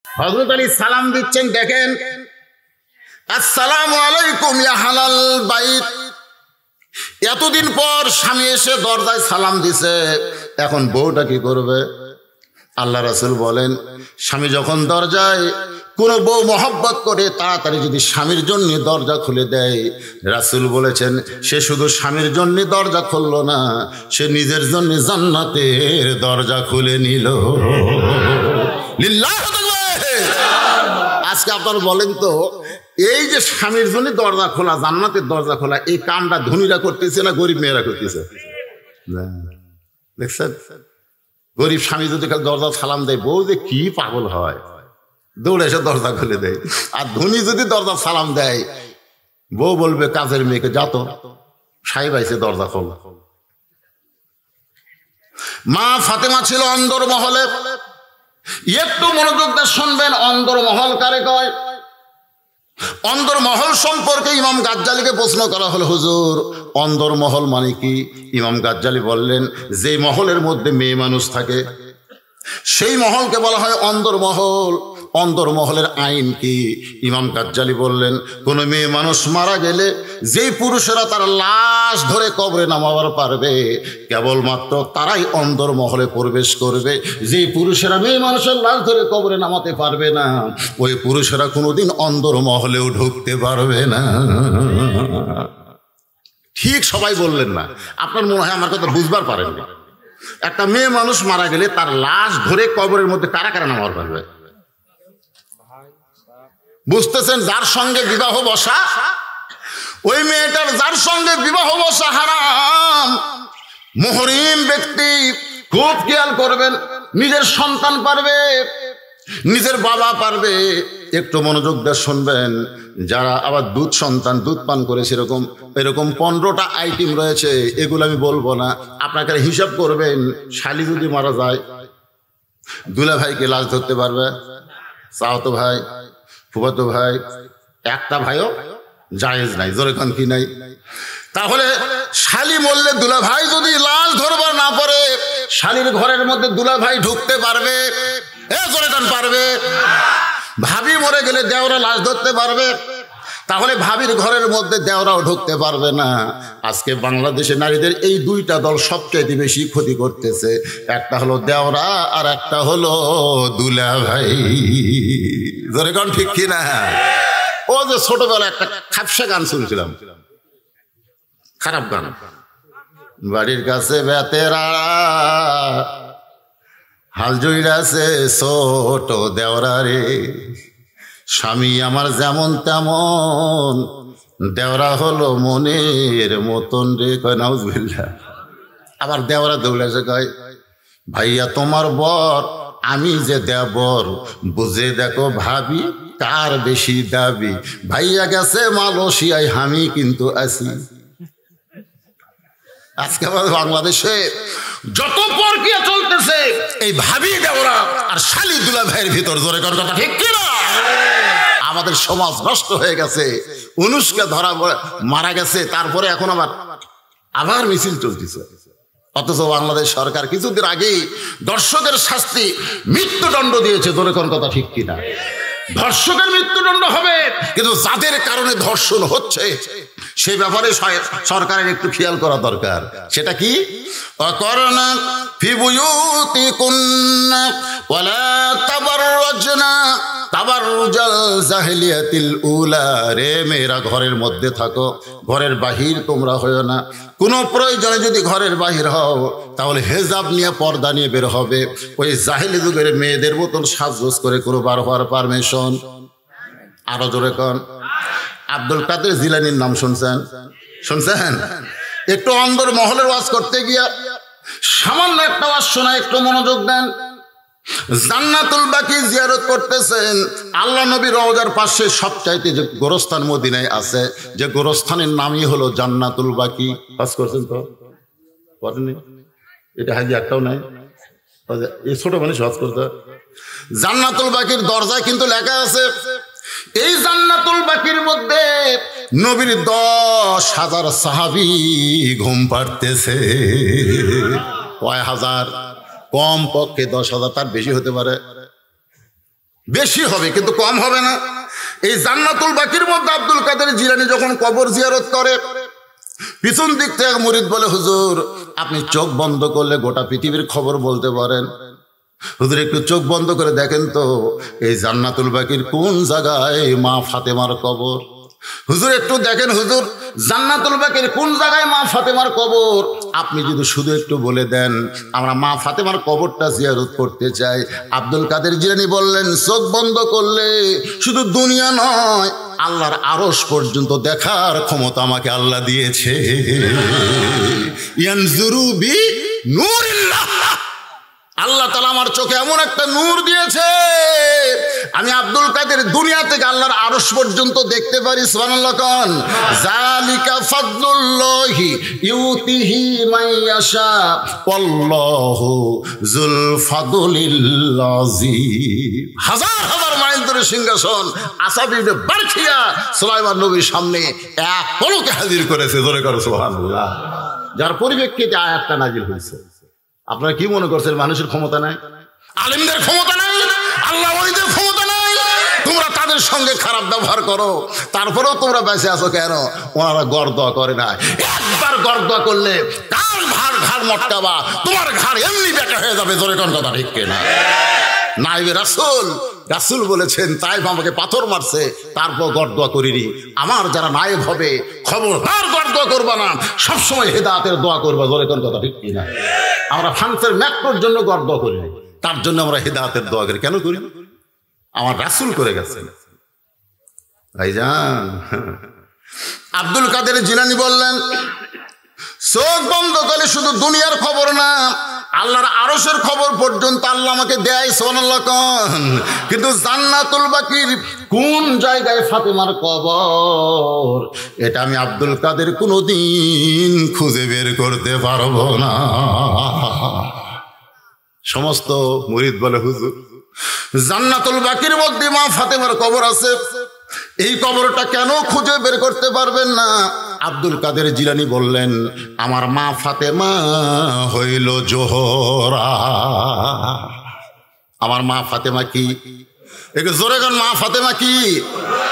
হযরত আলী সালাম দিচ্ছেন, দেখেন আসসালামু আলাইকুম ইয়া হালাল বাইত। এতদিন পর স্বামী এসে দরজায় সালাম দিছে, এখন বউটা কি করবে? আল্লাহ রাসূল বলেন, স্বামী যখন দরজায় কোন বউ মহব্বত করে তাড়াতাড়ি যদি স্বামীর জন্য দরজা খুলে দেয়, রাসূল বলেছেন সে শুধু স্বামীর জন্য দরজা খুললো না, সে নিজের জন্য জান্নাতের দরজা খুলে নিল। লিল্লাহ। আজকে আপনারা বলেন তো, এই যে স্বামীর জন্য দরজা খোলা, জান্নাতের দরজা খোলা, এই কামটা ধনীরা করতেছে না গরিব মেয়েরা করতেছে? দেখছেন, গরিব স্বামী যদি দরজা সালাম দেয়, বউ যে কি পাগল হয়, দৌড়ে এসে দরজা খুলে দেয়। আর ধনী যদি দরজা সালাম দেয়, বউ বলবে কাজের মেয়েকে, যা তো সাহেব আইছে, দরজা খোল। মা ফাতেমা ছিল অন্দরমহলে। একটু মনোযোগ দিয়ে শুনবেন, অন্দরমহল কারে কয়? অন্দরমহল সম্পর্কে ইমাম গাজ্জালিকে প্রশ্ন করা হলো, হুজুর অন্দরমহল মানে কি? ইমাম গাজ্জালি বললেন, যে মহলের মধ্যে মেয়ে মানুষ থাকে সেই মহলকে বলা হয় অন্দরমহল। অন্দরমহলের আইন কি? ইমাম গাজ্জালি বললেন, কোন মেয়ে মানুষ মারা গেলে যেই পুরুষেরা তার লাশ ধরে কবরে নামাবার পারবে, কেবলমাত্র তারাই অন্দরমহলে প্রবেশ করবে। যেই পুরুষেরা মেয়ে মানুষের লাশ ধরে কবরে নামাতে পারবে না, ওই পুরুষেরা কোনোদিন অন্দরমহলেও ঢুকতে পারবে না। ঠিক সবাই বললেন না, আপনার মনে হয় আমার কথা বুঝবার পারেননি। একটা মেয়ে মানুষ মারা গেলে তার লাশ ধরে কবরের মধ্যে কারা কারা নামার পারবে? বুঝতেছেন? যার সঙ্গে বিবাহ বসা, ওই মেয়েটার যার সঙ্গে বিবাহ বসা হারাম। মুহরিম ব্যক্তি খুব খেয়াল করবেন, নিজের সন্তান পারবে, নিজের বাবা পারবে। একটু মনোযোগ দিয়ে শুনবেন, যারা আবার দুধ সন্তান দুধ পান করেছে, এরকম 15টা আইটেম রয়েছে, এগুলো আমি বলবো না। আপনাকে হিসাব করবেন, শালি যদি মারা যায়, দুলা ভাইকে লাশ ধরতে পারবে? চাওতো ভাই, ফুফাতো ভাই, একটা ভাইও জায়েজ নাই। জোরে কান কি নাই? তাহলে শালি মরলে দুলা ভাই যদি লাশ ধরবার না পারে, শালির ঘরের মধ্যে দুলা ভাই ঢুকতে পারবে? জোরে কান পারবে? ভাবি মরে গেলে দেওরা লাশ ধরতে পারবে? তাহলে ভাবির ঘরের মধ্যে দেওরাও ঢুকতে পারবে না। আজকে বাংলাদেশে নারীদের এই দুইটা দল সবচেয়ে বেশি ক্ষতি করতেছে, একটা হলো দেওরা আর একটা হলো দুলা ভাই। জোরে কোন ঠিক কিনা? ও যে ছোটবেলা একটা খাপসা গান শুনছিলাম, খারাপ গান, বাড়ির কাছে বেতেরা হাল জইরাছে ছোট দেওরা রে, স্বামী আমার যেমন তেমন, দেওরা হলো মনের মতন রে। কয় নাউজুবিল্লাহ। আবার দেওরা দৌড়েছে, কয় ভাইয়া তোমার বর, আমি যে দেবর, বুঝে দেখো ভাবি কার বেশি দাবি। ভাইয়া গেছে মালয়েশিয়ায়, আমি কিন্তু আছি। আজকে আমাদের বাংলাদেশে যত পরকীয়া চলতেছে, এই ভাবি দেওরা আর শালি দুলা ভাইয়ের ভিতর। জোরে কর কথা ঠিক কিনা? আমাদের সমাজ নষ্ট হয়ে গেছে। অনুষ্কা ধরা মারা গেছে, তারপরে এখন আবার মিছিল চলতেছে। অথচ বাংলাদেশ সরকার কিছুদিন আগেই ধর্ষকের শাস্তি মৃত্যুদণ্ড দিয়েছে। জোরে কোন কথা ঠিক কিনা? ধর্ষকের মৃত্যুদণ্ড হবে, কিন্তু যাদের কারণে ধর্ষণ হচ্ছে সেই ব্যাপারে সরকারের একটু খেয়াল করা দরকার। সেটা কি? অকরনা ফি বুয়ুতিকুন্না ওয়ালা তাবাররাজনা তাবাররুজাল জাহিলিয়াতিল উলা। রে মেয়েরা ঘরের মধ্যে থাকো, ঘরের বাহির তোমরা হয়ো না। কোনো প্রয়োজনে যদি ঘরের বাহির হও, তাহলে হেজাব নিয়ে, পর্দা নিয়ে বের হবে। ওই জাহিলি যুগের মেয়েদের মতন সাজগোজ করে কোনো বার হওয়ার পারমিশন। আরো জোরে কন। আব্দুল কাদের জিলানির নাম শুনছেন? শুনছেন? একটু অন্দর মহলের ওয়াজ করতে গিয়া সামান্য একটা ওয়াজ শোনা, একটু মনোযোগ দেন। জান্নাতুল বাকি জিয়ারত করতেছেন। আল্লাহ নবী রওজার পাশে সবচাইতে যে গোরস্থান মদিনায় আছে, যে গোরস্থানের নামই হলো জান্নাতুল বাকি। পাস করছেন তো? করেননি? এটা হাজি একটাও নাই। এই ছোট মানুষ হজ করতে। জান্নাতুল বাকির দরজায় কিন্তু লেখা আছে, এই জান্নাতুল বাকির মধ্যে নবীর 10,000 সাহাবী ঘুম পাড়তেছে। কয় হাজার? কম পক্ষে 10,000, তার বেশি হতে পারে। বেশি হবে কিন্তু কম হবে না। এই জান্নাতুল বাকির মধ্যে আব্দুল কাদের জিলানী যখন কবর জিয়ারত করে, পিছন দিক থেকে মুরিদ বলে, হুজুর আপনি চোখ বন্ধ করলে গোটা পৃথিবীর খবর বলতে পারেন। হুজুর একটু চোখ বন্ধ করে দেখেন তো এই জান্নাতুল বাকির কোন জায়গায় মা ফাতেমার কবর। হুজুর একটু দেখেন হুজুর জান্নাতুল বাকির কোন জায়গায় মা ফাতেমার কবর। আপনি যদি শুধু একটু বলে দেন আমরা মা ফাতেমার কবরটা জিয়ারত করতে চাই। আব্দুল কাদের জিলানী বললেন, চোখ বন্ধ করলে শুধু দুনিয়া নয় আল্লাহর আরশ পর্যন্ত দেখার ক্ষমতা আমাকে আল্লাহ দিয়েছে। ইয়ানজুরু বি নূরিল্লাহ, আল্লাহ তাআলা আমার চোখে এমন একটা নূর দিয়েছে, আমি আব্দুল কাদের দুনিয়া থেকে আল্লাহর আরশ পর্যন্ত দেখতে পারি। সুবহানাল্লাহ কোন। যালিকা ফাদলুল্লাহি ইউতিহি মাইয়াশা ওয়াল্লাহু যুল ফাদলিল আযীম। হাজার হাজার মাইল ধরে সিংহাসন আসাব ইবনে বারখিয়া সুলাইমান নবীর সামনে এক পলকে হাজির করেছে। জোরে করো সুবহানাল্লাহ। যার পরিপ্রেক্ষিতে আয়াতটা নাজিল হয়েছে। আপনারা কি মনে করছেন মানুষের ক্ষমতা নাই, আলেমদের ক্ষমতা নাই, আল্লাহ ওলিদের ক্ষমতা নাই? তোমরা তাদের সঙ্গে খারাপ ব্যবহার করো, তারপরেও তোমরা বেঁচে আছো কেন? ওনারা গর্দোয়া করে না। একবার গর্দোয়া করলে কার ঘাড় মটকাবা, তোমার ঘাড় এমনি বেঁকা হয়ে যাবে। জোরে কোন কথা ঠিক কিনা? নাইবে রাসূল বলেছেন, তাইফ আমাকে পাথর মারছে তারপর গর্দোয়া করিনি। আমার যারা নায়েব হবে খবরদার গর্দোয়া করবা না, সবসময় হেদায়েতের দোয়া করবা। জোরে কোন কথা ঠিক কিনা? আমরা ফ্রান্সের ম্যাক্রোর জন্য গর্দোয়া করি, তার জন্য আমরা হেদায়েতের দোয়া করি। কেন করি? আমার রাসূল করে গেছেন। ভাইজান আব্দুল কাদের জিলানী বললেন, চোখ বন্ধ করে শুধু দুনিয়ার খবর না আল্লাহর আরশের খবর পর্যন্ত আল্লাহ আমাকে দেয়। সুবহানাল্লাহ কোন। কিন্তু জান্নাতুল বাকির কোন জায়গায় ফাতেমার কবর এটা আমি আব্দুল কাদের কোনোদিন খুঁজে বের করতে পারবো না। সমস্ত মুরিদ বলে, হুজুর জান্নাতুল বাকির মধ্যে মা ফাতেমার কবর আছে, এই কবরটা কেন খুঁজে বের করতে পারবেন না? আব্দুল কাদের জিলানী বললেন, আমার মা ফাতেমা হইল জোহরা। আমার মা ফাতেমা কি? একটু জোরে গান, মা ফাতেমা কি?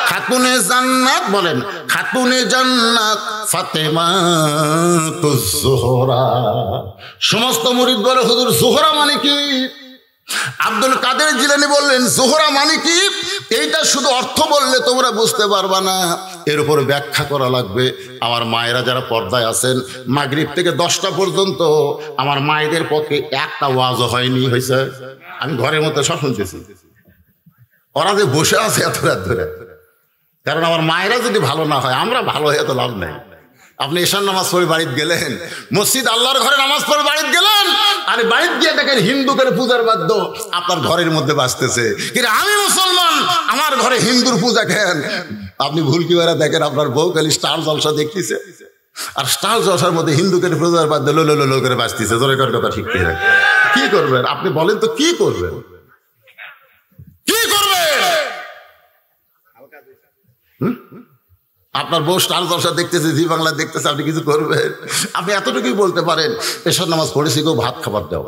খাতুনে জান্নাত। বলেন খাতুনে জান্নাত ফাতেমা তো জোহরা। সমস্ত মুরিদ বলে, হুজুর জোহরা মানে কি? আব্দুল কাদের জিলানী বললেন, জোহরা মানে কি? এইটা শুধু অর্থ বললে তোমরা বুঝতে পারবা না, এর উপর ব্যাখ্যা করা লাগবে। আমার মায়েরা যারা পর্দায় আছেন, মাগরিব থেকে 10টা পর্যন্ত আমার মায়েদের পক্ষে একটা ওয়াজও হয়নি। হয়েছে? আমি ঘরের মধ্যে সব শুনতেছি, ওরা যে বসে আছে এত রাত ধরে। কারণ আমার মায়েরা যদি ভালো না হয় আমরা ভালো হয়ে তো লাভ নেই। আপনি ঈশান নামাজ পড়ে বাড়িতে গেলেন, মসজিদ আল্লাহর ঘরে নামাজ পড়ে বাড়িতে গেলেন, আরে বাড়িতে গিয়ে দেখেন হিন্দুদের পূজার বাদ্য আপনার ঘরের মধ্যে বাজতেছে। কিন্তু আমি মুসলমান, আমার ঘরে হিন্দুর পূজা কেন? আপনি ভুল কি করে দেখেন, আপনার বউ খালি স্টার জলসা দেখতেছে, আর স্টার জলসার মধ্যে হিন্দুদের পূজার বাদ্য লো লো লো করে বাজতেছে। জোরে কর কথা ঠিক কি? কি করবেন আপনি বলেন তো? কি করবেন? কি করবেন? আপনার বউ স্টার জলসা দেখতেছে, জি বাংলা দেখতেছে, আপনি কিছু করবেন? আপনি এতটুকুই বলতে পারেন, এসব নামাজ পড়েছি কেউ ভাত খাবার দাও,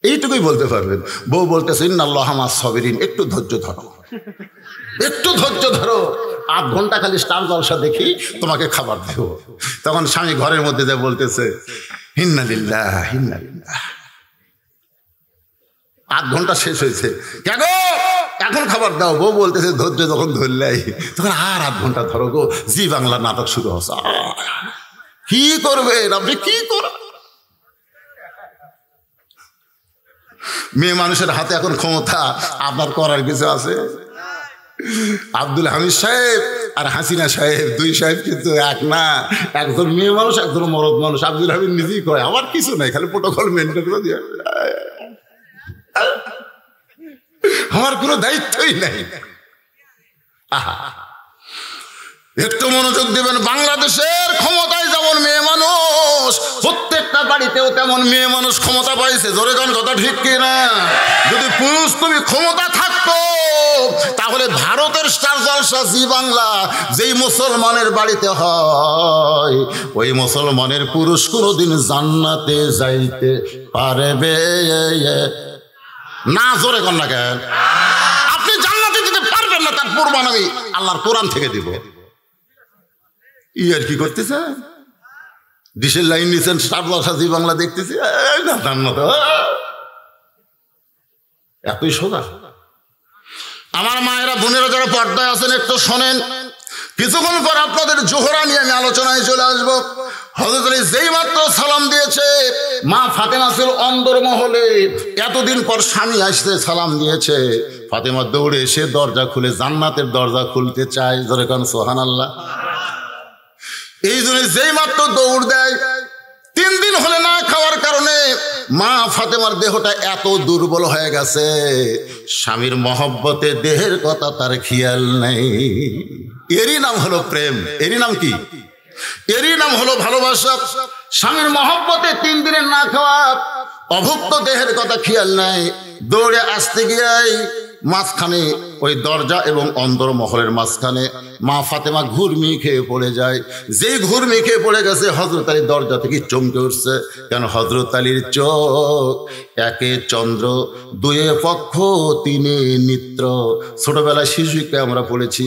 এইটুকুই বলতে পারবেন। বউ বলতেছে ইন্নাল্লাহ মা'আস সাবিরিন, একটু ধৈর্য ধরো, একটু ধৈর্য ধরো, 8 ঘন্টা খালি স্টার জলসা দেখি তোমাকে খাবার দেব। তখন স্বামী ঘরের মধ্যে যা বলতেছে ইন্না লিল্লাহ ইন্না লিল্লাহ। 8 ঘন্টা শেষ হয়েছে, কেন এখন খাবার দাও? বউ বলতেছে ধৈর্য যখন ধরলাই তখন আর 8 ঘন্টা ধরো গো, জি বাংলা নাটক শুরু হচ্ছে। কি করবেন আপনি? কি করবেন? মেয়ে মানুষের হাতে এখন ক্ষমতা, আপনার করার কিছু আছে? আব্দুল হামিদ সাহেব আর হাসিনা সাহেব, 2 সাহেব কিন্তু এক না, একজন মেয়ে মানুষ একজন মরদ মানুষ। আব্দুল হামিদ নিজেই কয় আমার কিছু নাই, খালি প্রোটোকল মেনটেন করে দিয়ে, আমার কোনো দায়িত্বই নাই। একটু মনোযোগ দেবেন। বাংলাদেশের ক্ষমতায় যেমন মেয়ে মানুষ, প্রত্যেকটা বাড়িতেও তেমন মেয়ে মানুষ ক্ষমতা পাইছে। জোরে গান কথা ঠিক কিনা? যদি পুরুষ তুমি ক্ষমতা থাকতো তাহলে ভারতের স্টার জলসা জি বাংলা যেই মুসলমানের বাড়িতে হয়, ওই মুসলমানের পুরুষ কোনোদিন জান্নাতে যাইতে পারবে না। জোরে কন না কেন? আপনি প্রমাণ আমি আল্লাহর কোরআন থেকে দিব। আর কি করতেছে? ডিশের লাইন নিচ্ছেন, সাজি বাংলা দেখতেছি, এতই সোজা। আমার মায়েরা বোনেরা যারা পর্দায় আছেন একটু শোনেন, কিছুক্ষণ পর আপনাদের জোহরা নিয়ে আমি আলোচনায় চলে আসবো। হযরত আলী যেই মাত্র সালাম দিয়েছে, মা ফাতেমা ছিল অন্দরমহলে, এতদিন পর স্বামী আসতে সালাম দিয়েছে, ফাতেমা দৌড়ে এসে দরজা খুলে জান্নাতের দরজা খুলতে চায়। জোরে কান সুবহানাল্লাহ। এই জন্য যেই মাত্র দৌড় দেয়, 3 দিন হলে না খাওয়ার কারণে মা ফাতেমার দেহটা এত দুর্বল হয়ে গেছে, স্বামীর মহব্বতে দেহের কথা তার খেয়াল নেই। এরই নাম হলো প্রেম। এরই নাম কি? এরই নাম হলো ভালোবাসা। স্বামীর মহব্বতে 3 দিনের না খাওয়া, অভুক্ত দেহের কথা খেয়াল নাই, দৌড়ে আসতে গিয়ে মাঝখানে ওই দরজা এবং অন্দরমহলের মাঝখানে মা ফাতেমা ঘুরমি খেয়ে পড়ে যায়। যেই ঘুরমি খেয়ে পড়ে গেছে, হযরত আলী দরজা থেকে চমকে উঠছে। কেন? হযরত আলীর চোখ, একে চন্দ্র, দুয়ে পক্ষ, তিনে নিত্র। ছোটবেলায় শিশুকে আমরা পড়েছি,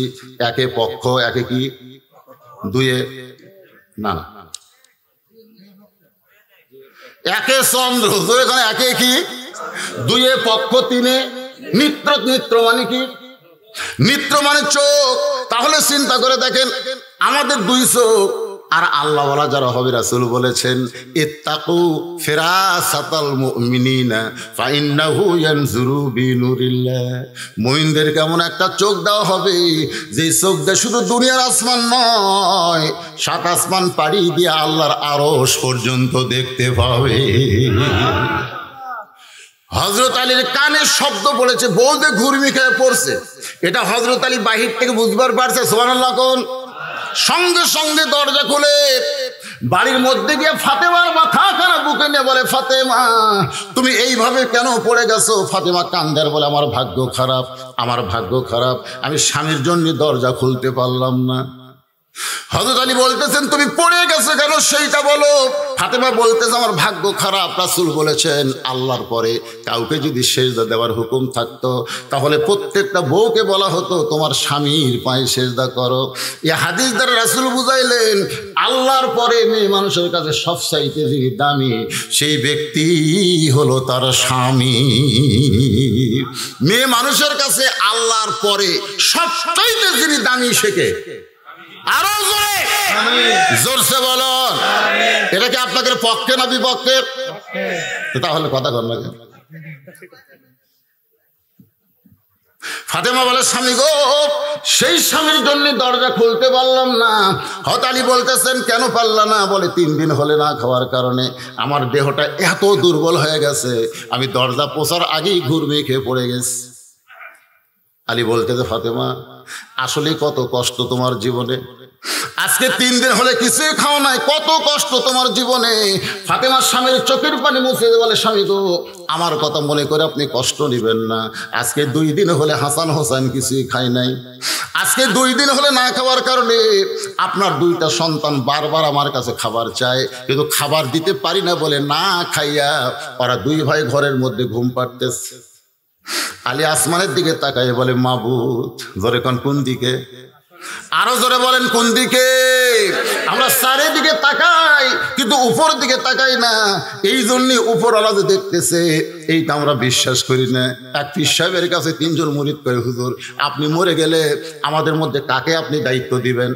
একে পক্ষ, একে কি, দুয়ে না, একে চন্দ্র, এখানে একে কি, দুয়ে পক্ষ, তিনে নিত্র। নিত্র মানে কি? নিত্র মানে চোখ। তাহলে চিন্তা করে দেখেন, আমাদের 2 চোখ, আর আল্লাহওয়ালা যারা হবে, রাসূল বলেছেন ইত্তাকু ফিরাসাতাল মুমিনিনা ফাইন্নাহু ইয়ানজুরু বিনুরিল্লাহ। মুমিনদেরকে এমন একটা চোখ দেওয়া হবে, যে চোখ দিয়ে শুধু দুনিয়ার আসমান নয়, 7 আসমান পাড়ি দিয়ে আল্লাহর আরশ পর্যন্ত দেখতে পাবে। হযরত আলীর কানে শব্দ পড়েছে, বউ যে ঘুরমি খেয়ে পড়ছে, এটা হযরত আলী বাহির থেকে বুঝবার পারছে। সুবহানাল্লাহ কোন? সঙ্গে সঙ্গে দরজা খুলে বাড়ির মধ্যে গিয়ে ফাতেমার মাথা খানা বুকে নিয়ে বলে, ফাতেমা তুমি এইভাবে কেন পড়ে গেছো? ফাতেমা কান্দার বলে, আমার ভাগ্য খারাপ, আমার ভাগ্য খারাপ, আমি স্বামীর জন্য দরজা খুলতে পারলাম না। হযরত আলী বলতেছেন, তুমি পড়ে গেছো কেন সেইটা বলো। ফাতেমা বলতেছে, আমার ভাগ্য খারাপ। রাসূল বলেছেন, আল্লাহর পরে কাউকে যদি সেজদা দেওয়ার হুকুম থাকতো, তাহলে প্রত্যেকটা বউকে বলা হতো তোমার স্বামীর পায়ে সেজদা করো। এই হাদিস দ্বারা রাসূল বুঝাইলেন, আল্লাহর পরে মেয়ে মানুষের কাছে সবচাইতে যিনি দামি, সেই ব্যক্তি হলো তার স্বামী। মেয়ে মানুষের কাছে আল্লাহর পরে সবচাইতে যিনি দামি, সেকে আরো জোরে জোরসে বলো। এটা কি আপনাদের পক্ষে না বিপক্ষে? তাহলে কথা কর না। ফাতেমা বলে, স্বামী গো, সেই স্বামীর জন্য দরজা খুলতে পারলাম না। হযরত আলী বলতেছেন, কেন পারলা না? বলে, 3 দিন হলে না খাওয়ার কারণে আমার দেহটা এত দুর্বল হয়ে গেছে, আমি দরজা পোছার আগেই ঘুরমি খেয়ে পড়ে গেছি। আলী বলতেছে, ফাতেমা আসলে কত কষ্ট তোমার জীবনে, আজকে 3 দিন হলে কিছুই খাও নাই, কত কষ্ট তোমার জীবনে। ফাতেমার স্বামীর চোখের পানি মুছে বলে, স্বামী গো, আমার কথা মনে করে আপনি কষ্ট নেবেন না, আজকে 2 দিন হলে হাসান হোসেন কিছুই খাই নাই, আজকে 2 দিন হলে না খাওয়ার কারণে আপনার 2টা সন্তান বারবার আমার কাছে খাবার চায়, কিন্তু খাবার দিতে পারি না বলে না খাইয়া ওরা 2 ভাই ঘরের মধ্যে ঘুম পাড়তেছে। আলী আসমানের দিকে তাকায় বলে, মাবুদ। জোরে কোন দিকে? আরো জোরে বলেন, কোন দিকে? আমরা চারিদিকে তাকাই, কিন্তু উপর দিকে তাকাই না। এই জন্যই উপরওয়ালা যে দেখতেছে, এইটা আমরা বিশ্বাস করি না। এক পীর সাহেবের কাছে 3 জন মুরিদ কয়, হুজুর আপনি মরে গেলে আমাদের মধ্যে কাকে আপনি দায়িত্ব দিবেন?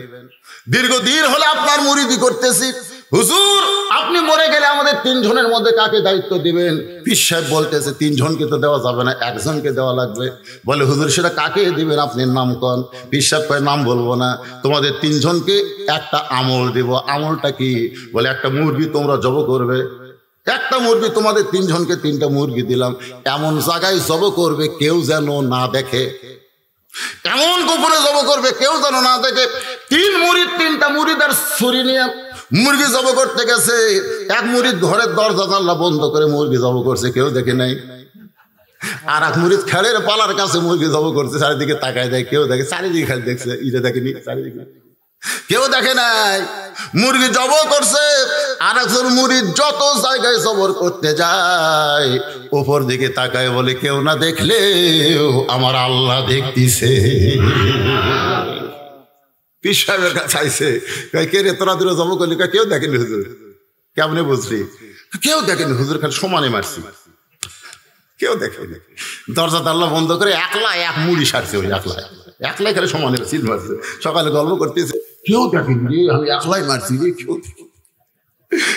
দীর্ঘদিন হলে আপনার মুরিদি করতেছি, হুজুর আপনি মরে গেলে আমাদের 3 জনের মধ্যে কাকে দায়িত্ব দিবেন? পীর সাহেব বলতেছে, 3 জনকে তো দেওয়া যাবে না, 1 জনকে দেওয়া লাগবে। বলে, হুজুর সেটা কাকে দিবেন? আপনি নাম কন। পীর সাহেব কয়, নাম বলবো না, তোমাদের 3 জনকে একটা আমল দেব। আমলটা কি? বলে, একটা মুরগি তোমরা জব করবে, একটা মুরগি, তোমাদের 3 জনকে 3টা মুরগি দিলাম, এমন জায়গায় জব করবে কেউ যেন না দেখে, এমন গোপনে জব করবে কেউ যেন না দেখে। 3 মুরিদ 3টা মুরিদের ছুরি নিয়ে মুরগি জব করতে গেছে। এক মুরিদ ঘরের দরজা জানলা বন্ধ করে মুরগি জব করছে, কেউ দেখে নাই। আর এক মুরিদ খেলের পালার কাছে মুরগি জব করছে, চারিদিকে তাকায় দেয়, কেউ দেখে, চারিদিকে খালি দেখছে, ইটা দেখেনি চারিদিকে। কেউ দেখে নাই। মুরগি জবর করছে, আর একজন মুরগি যত জায়গায় জবর করতে যায় উপর দিকে তাকায় বলে কেউ না দেখলেও আমার আল্লাহ দেখতেছে। পীর সাহেবের কাছে আইছে, কে রে তোরা দূরে জবর করলি? কেউ দেখেনি হুজুর। কেমনে বুঝলি? কেউ দেখেনি হুজুর, খালি সমানে মারছি, কেউ দেখেনি। দরজা তাল্লা বন্ধ করে একলা এক মুড়ি সারছে, ওই একলাই খালি সমানে সিল মারছে। সকালে গল্প করতেছে, কেউ দেখেনি রে, আমি একলাই মারছি রে, কেউ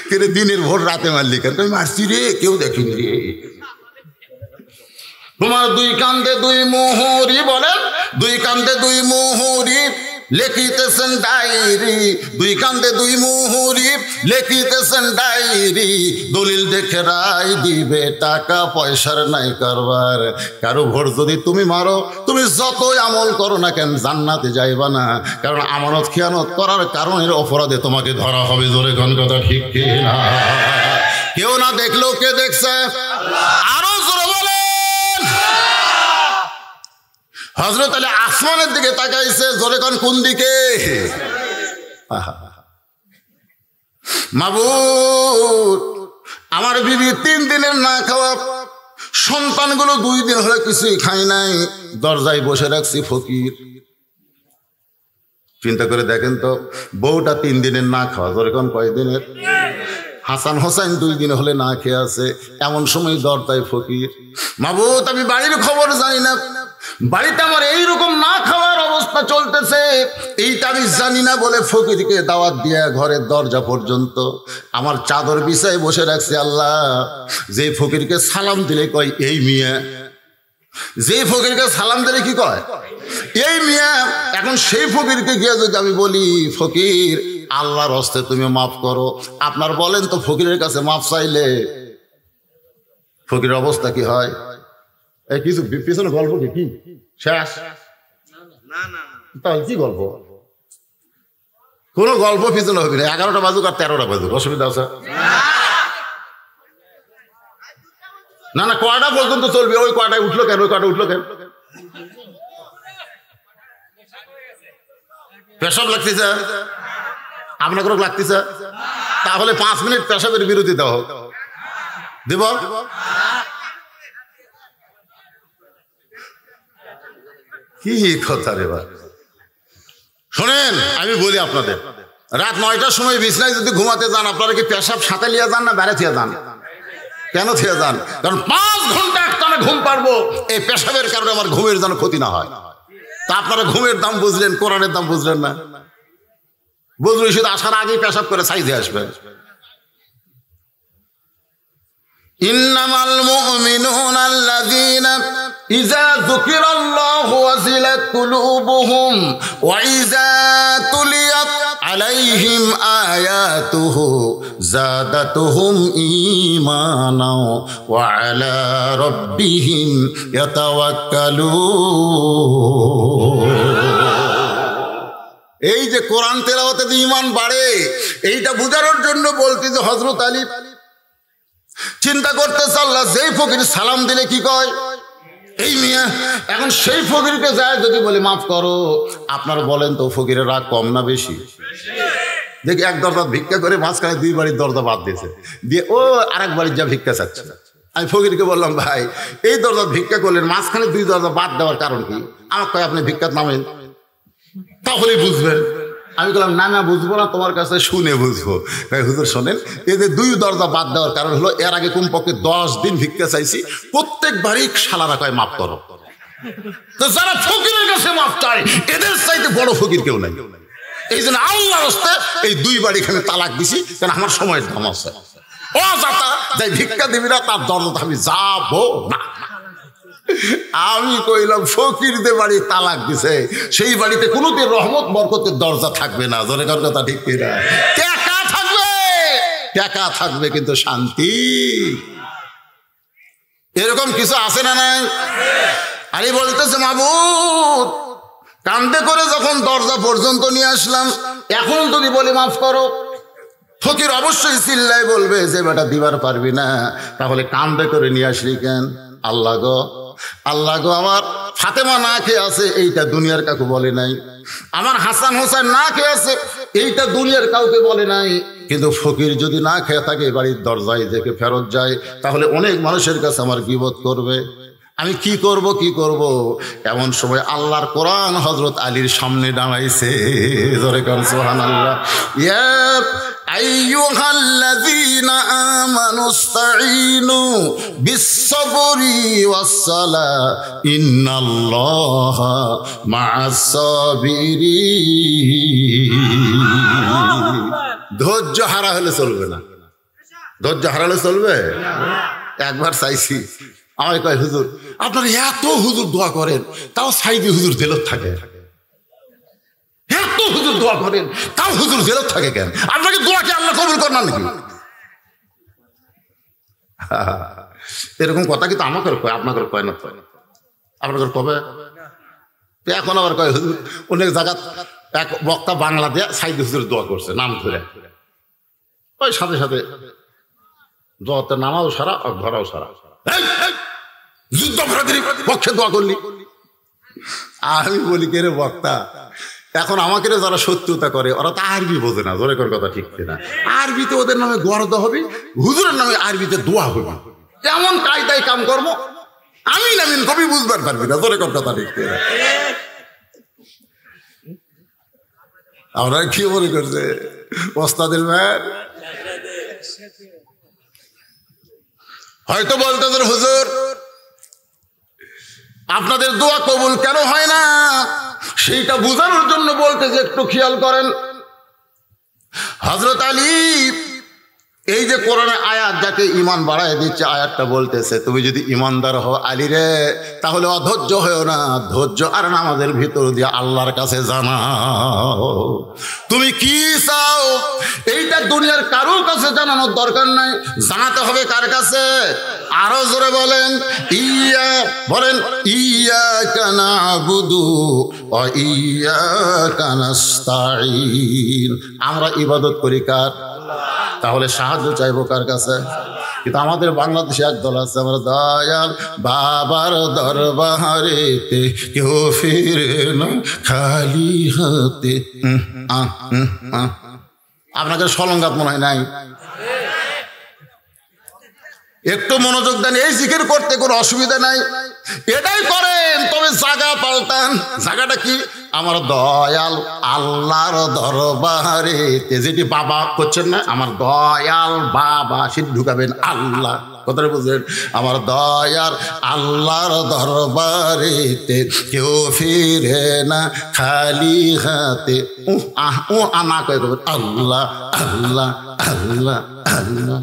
কে দিনের ভোর রাতে মারলি কেন? মারছি রে, কেউ দেখেনি রে। তোমার দুই কান্দে দুই মোহরি, বলেন দুই কান্দে দুই মোহরি লেখিতেছেন ডায়েরি, দুই কান্দে দুই মোহরি লেখিতেছেন ডায়েরি, দলিল দেখে রায় দিবে, টাকা পয়সার নাই কারবার। কারো ভোট যদি তুমি মারো, তুমি যতই আমল করো না কেন জান্নাতে যাইবা না, কারণ আমানত খেয়ানত করার কারণের অপরাধে তোমাকে ধরা হবে। জোরে কোন কথা ঠিক কি না? কেউ না দেখলেও কে দেখছে? আরো জোরে বলেন। হযরত আলী আসমানের দিকে তাকাইছে, জোরে কোন কোন দিকে? মাবুদ, আমার বিবি 3 দিনের না খাওয়া, সন্তানগুলো 2 দিন হলে কিছুই খাই নাই, দরজায় বসে রাখছি ফকির। চিন্তা করে দেখেন তো, বউটা 3 দিনের না খাওয়া, জোরে কোন কয় দিনের? হাসান হোসেন 2 দিন হলে না খেয়ে আছে, এমন সময় দরজায় ফকির। মাবুদ, আমি বাড়ির খবর জানি না, বাড়িতে আমার এইরকম না খাওয়ার অবস্থা চলতেছে, এইটা আমি জানি না বলে ফকিরকে দাওয়াত দিয়ে ঘরের দরজা পর্যন্ত আমার চাদর বিছায় বসে রাখছে। আল্লাহ, যে ফকিরকে সালাম দিলে কয় এই মিয়া, যে ফকিরকে সালাম দিলে কি কয়? এই মিয়া। এখন সেই ফকিরকে গিয়ে যদি আমি বলি ফকির আল্লাহর হস্তে তুমি মাফ করো, আপনার বলেন তো ফকিরের কাছে মাফ চাইলে ফকিরের অবস্থা কি হয়? এই কিছু পিছনে গল্প কি শেষ? তাহলে কি গল্প? কোন গল্প পিছনে হবে না। 11টা বাজুক আর 13টা বাজুক, অসুবিধা আছে না? না, কয়টা পর্যন্ত চলবে? ওই কয়টায় উঠলো কেন? ওই কয়টা উঠলো কেন? পেশাব লাগতেছে? আপনার কোনো লাগতেছে? তাহলে 5 মিনিট পেশাবের বিরতি দাও, দেব? কি কথা রে ভাই, শোনেন আমি বলি আপনাদের, রাত 9টার সময় বিছনায় যদি ঘুমাতে যান, আপনারা কি পেশাব সাথে লিয়ে যান না বাইরে থেকে যান? কেন থেকে যান? কারণ 5 ঘন্টা একটানা ঘুম পারবো, এই পেশাবের কারণে আমার ঘুমের যেন ক্ষতি না হয়। তা আপনারা ঘুমের দাম বুঝলেন, কোরআনের দাম বুঝলেন না। বুঝলি শুধু আসার আগেই পেশাব করে সাইজে আসবেন। ইন্নামাল মুমিনুনা আল্লাযীনা ইযা যুকিরাল্লাহু ওয়াজিলাত কুলুবুহুম ওয়া ইযা তুলিয়াত আলাইহিম আয়াতুহু যাদাতুহুম ঈমানাও ওয়া আলা রাব্বিহিম ইয়াতাওয়াক্কালুন। এই যে কোরআন তেলাওয়াতে ঈমান বাড়ে, এইটা বুঝানোর জন্য বলতে যে হযরত আলী চিন্তা করতেছে, আল্লাহ যেই ফকির সালাম দিলে কি কয় এই মিয়া। এখন সেই ফকিরকে যায় যদি বলে মাফ করো, আপনার বলেন তো ফকিরের রাগ কম না বেশি? দেখি এক দরজা ভিক্ষা করে মাঝখানে 2 বাড়ির দরজা বাদ দিয়েছে, দিয়ে ও আরেক বাড়ির যা ভিক্ষা চাচ্ছে। আমি ফকিরকে বললাম, ভাই এই দরজা ভিক্ষা করলেন, মাঝখানে 2 দরজা বাদ দেওয়ার কারণ কি? আমার কয় আপনি ভিক্ষাত নামেন, তাহলেই বুঝবেন। আমি বললাম না বুঝবো না, তোমার কাছে শুনে বুঝবো। হুজুর শোনেন, এই যে 2 দরজা বাদ দেওয়ার কারণ হলো এর আগে কমপক্ষে 10 দিন ভিক্ষা চাইছি, প্রত্যেকবারই শালারা কয় মাফ করো। তো যারা ফকিরের কাছে মাফ চায় এদের চাইতে বড় ফকির কেউ নাই। এই জন্য আল্লাহর হস্তে এই 2 বাড়ি এখানে তালাক দিছি, কারণ আমার সময়ের দাম আছে। ও যাতা যাই ভিক্ষা দিবি না, তার দরজা আমি যাবো না। আমি কইলাম ফকিরদের বাড়ি তালাক দিছে, সেই বাড়িতে কোনোদিন রহমত বরকতের দরজা থাকবে না। জোরে কার কথা ঠিক কিনা? টাকা থাকবে, টাকা থাকবে কিন্তু শান্তি এরকম কিছু আছে না নাই? আরে বলতেছে মাবুদ, কান্দে করে যখন দরজা পর্যন্ত নিয়ে আসলাম, এখন যদি বলি মাফ করো, ফকির অবশ্যই চিল্লায় বলবে যে বেটা দিবার পারবি না, তাহলে কান্দে করে নিয়ে আসলি কেন? আল্লাহ গো, আল্লাহ গো, আমার ফাতেমা না খেয়ে আছে, এইটা দুনিয়ার কাউকে বলে নাই। আমার হাসান হোসেন না খেয়ে আছে, এইটা দুনিয়ার কাউকে বলে নাই। কিন্তু ফকির যদি না খেয়ে থাকে, বাড়ির দরজায় থেকে ফেরত যায়, তাহলে অনেক মানুষের কাছে আমার গীবত করবে। আমি কি করব, কি করব? এমন সময় আল্লাহর কোরআন হযরত আলীর সামনে দাঁড়াইছে। জোরে কান সুবহানাল্লাহ। ইয়া আইয়ুহাল্লাযীনা আমানুস্তাঈনু বিস-সাবরি ওয়াস-সালাহ ইন্নাল্লাহা মা'আস-সাবিরিন। ধৈর্য হারা হলে চলবে না। ধৈর্য হারালে চলবে? একবার চাইছি, আমায় কয়, হুজুর আপনারা এত হুজুর দোয়া করেন, তাও সাইদি হুজুর জেলত থাকে। এত হুজুর দোয়া করেন, তাও হুজুর জেলত থাকে কেন? আপনাকে দোয়া কি আল্লাহ কবুল করেন নাকি? এরকম কথা কিন্তু আমাকে কয়, আপনাকে কয় না। আপনাকে কবে? এখন আবার কয় হুজুর অনেক জায়গা এক বক্তা বাংলা দিয়ে সাইদি হুজুর দোয়া করছে নাম ধরে, ওই সাথে সাথে দোয়াতে নামাও সারা, ঘরাও সারা। যুদ্ধাপরাধীর পক্ষে দোয়া করলি। আমি বলি, কে রে বক্তা, এখন আমাকে যারা শত্রুতা করে ওরা তো আরবি বোঝে না। জোরে কর কথা ঠিক কিনা? আরবিতে ওদের নামে গর্দ হবে, হুজুরের নামে আরবিতে দোয়া হবে। এমন কায়দায় কাম করবো, আমিন আমিন কবি বুঝবার পারবি না। জোরে কর কথা ঠিক কিনা? আমরা কি মনে করছে ওস্তাদের ম্যান? হয়তো বলতেছেন, হুজুর আপনাদের দোয়া কবুল কেন হয় না, সেইটা বোঝানোর জন্য বলতেছে, একটু খেয়াল করেন। হযরত আলী এই যে কোরআনের আয়াত যাকে ঈমান বাড়ায় দিচ্ছে, আয়াতটা বলতেছে, তুমি যদি ঈমানদার হও আলী রে, তাহলে অধৈর্য হয়েও না, ধৈর্য আর নামাজের ভিতর দিয়ে আল্লাহর কাছে জানাও তুমি কি চাও। এইটা দুনিয়ার কারোর কাছে জানানোর দরকার নাই, জানাতে হবে কার কাছে? আরো জোরে বলেন, ইয়্যাকা না'বুদু ওয়া ইয়্যাকা নাস্তাঈন। আমরা ইবাদত করি কার? তাহলে সাহায্য চাইবো কার কাছে? কিন্তু আমাদের বাংলাদেশে একদল আছে, আমরা দয়াল বাবার দরবারেতে কেউ ফিরে না খালি হাতে। আপনাদের সলঙ্গাত মনে হয় নাই? একটু মনোযোগ দেন, এই জিকির করতে কোনো অসুবিধা নাই, এটাই করেন, তবে জায়গা পাল্টান। জায়গাটা কি? আমার দয়াল আল্লাহর দরবারে, যেটি বাবা করছেন না, আমার দয়াল বাবা, সেটি ঢুকাবেন আল্লাহ। কথাটা বুঝলেন? আমার দয়াল আল্লাহর দরবারেতে কেউ ফিরে না খালি হাতে। আনা কয়ে করবেন আল্লাহ আল্লাহ আল্লাহ আল্লাহ।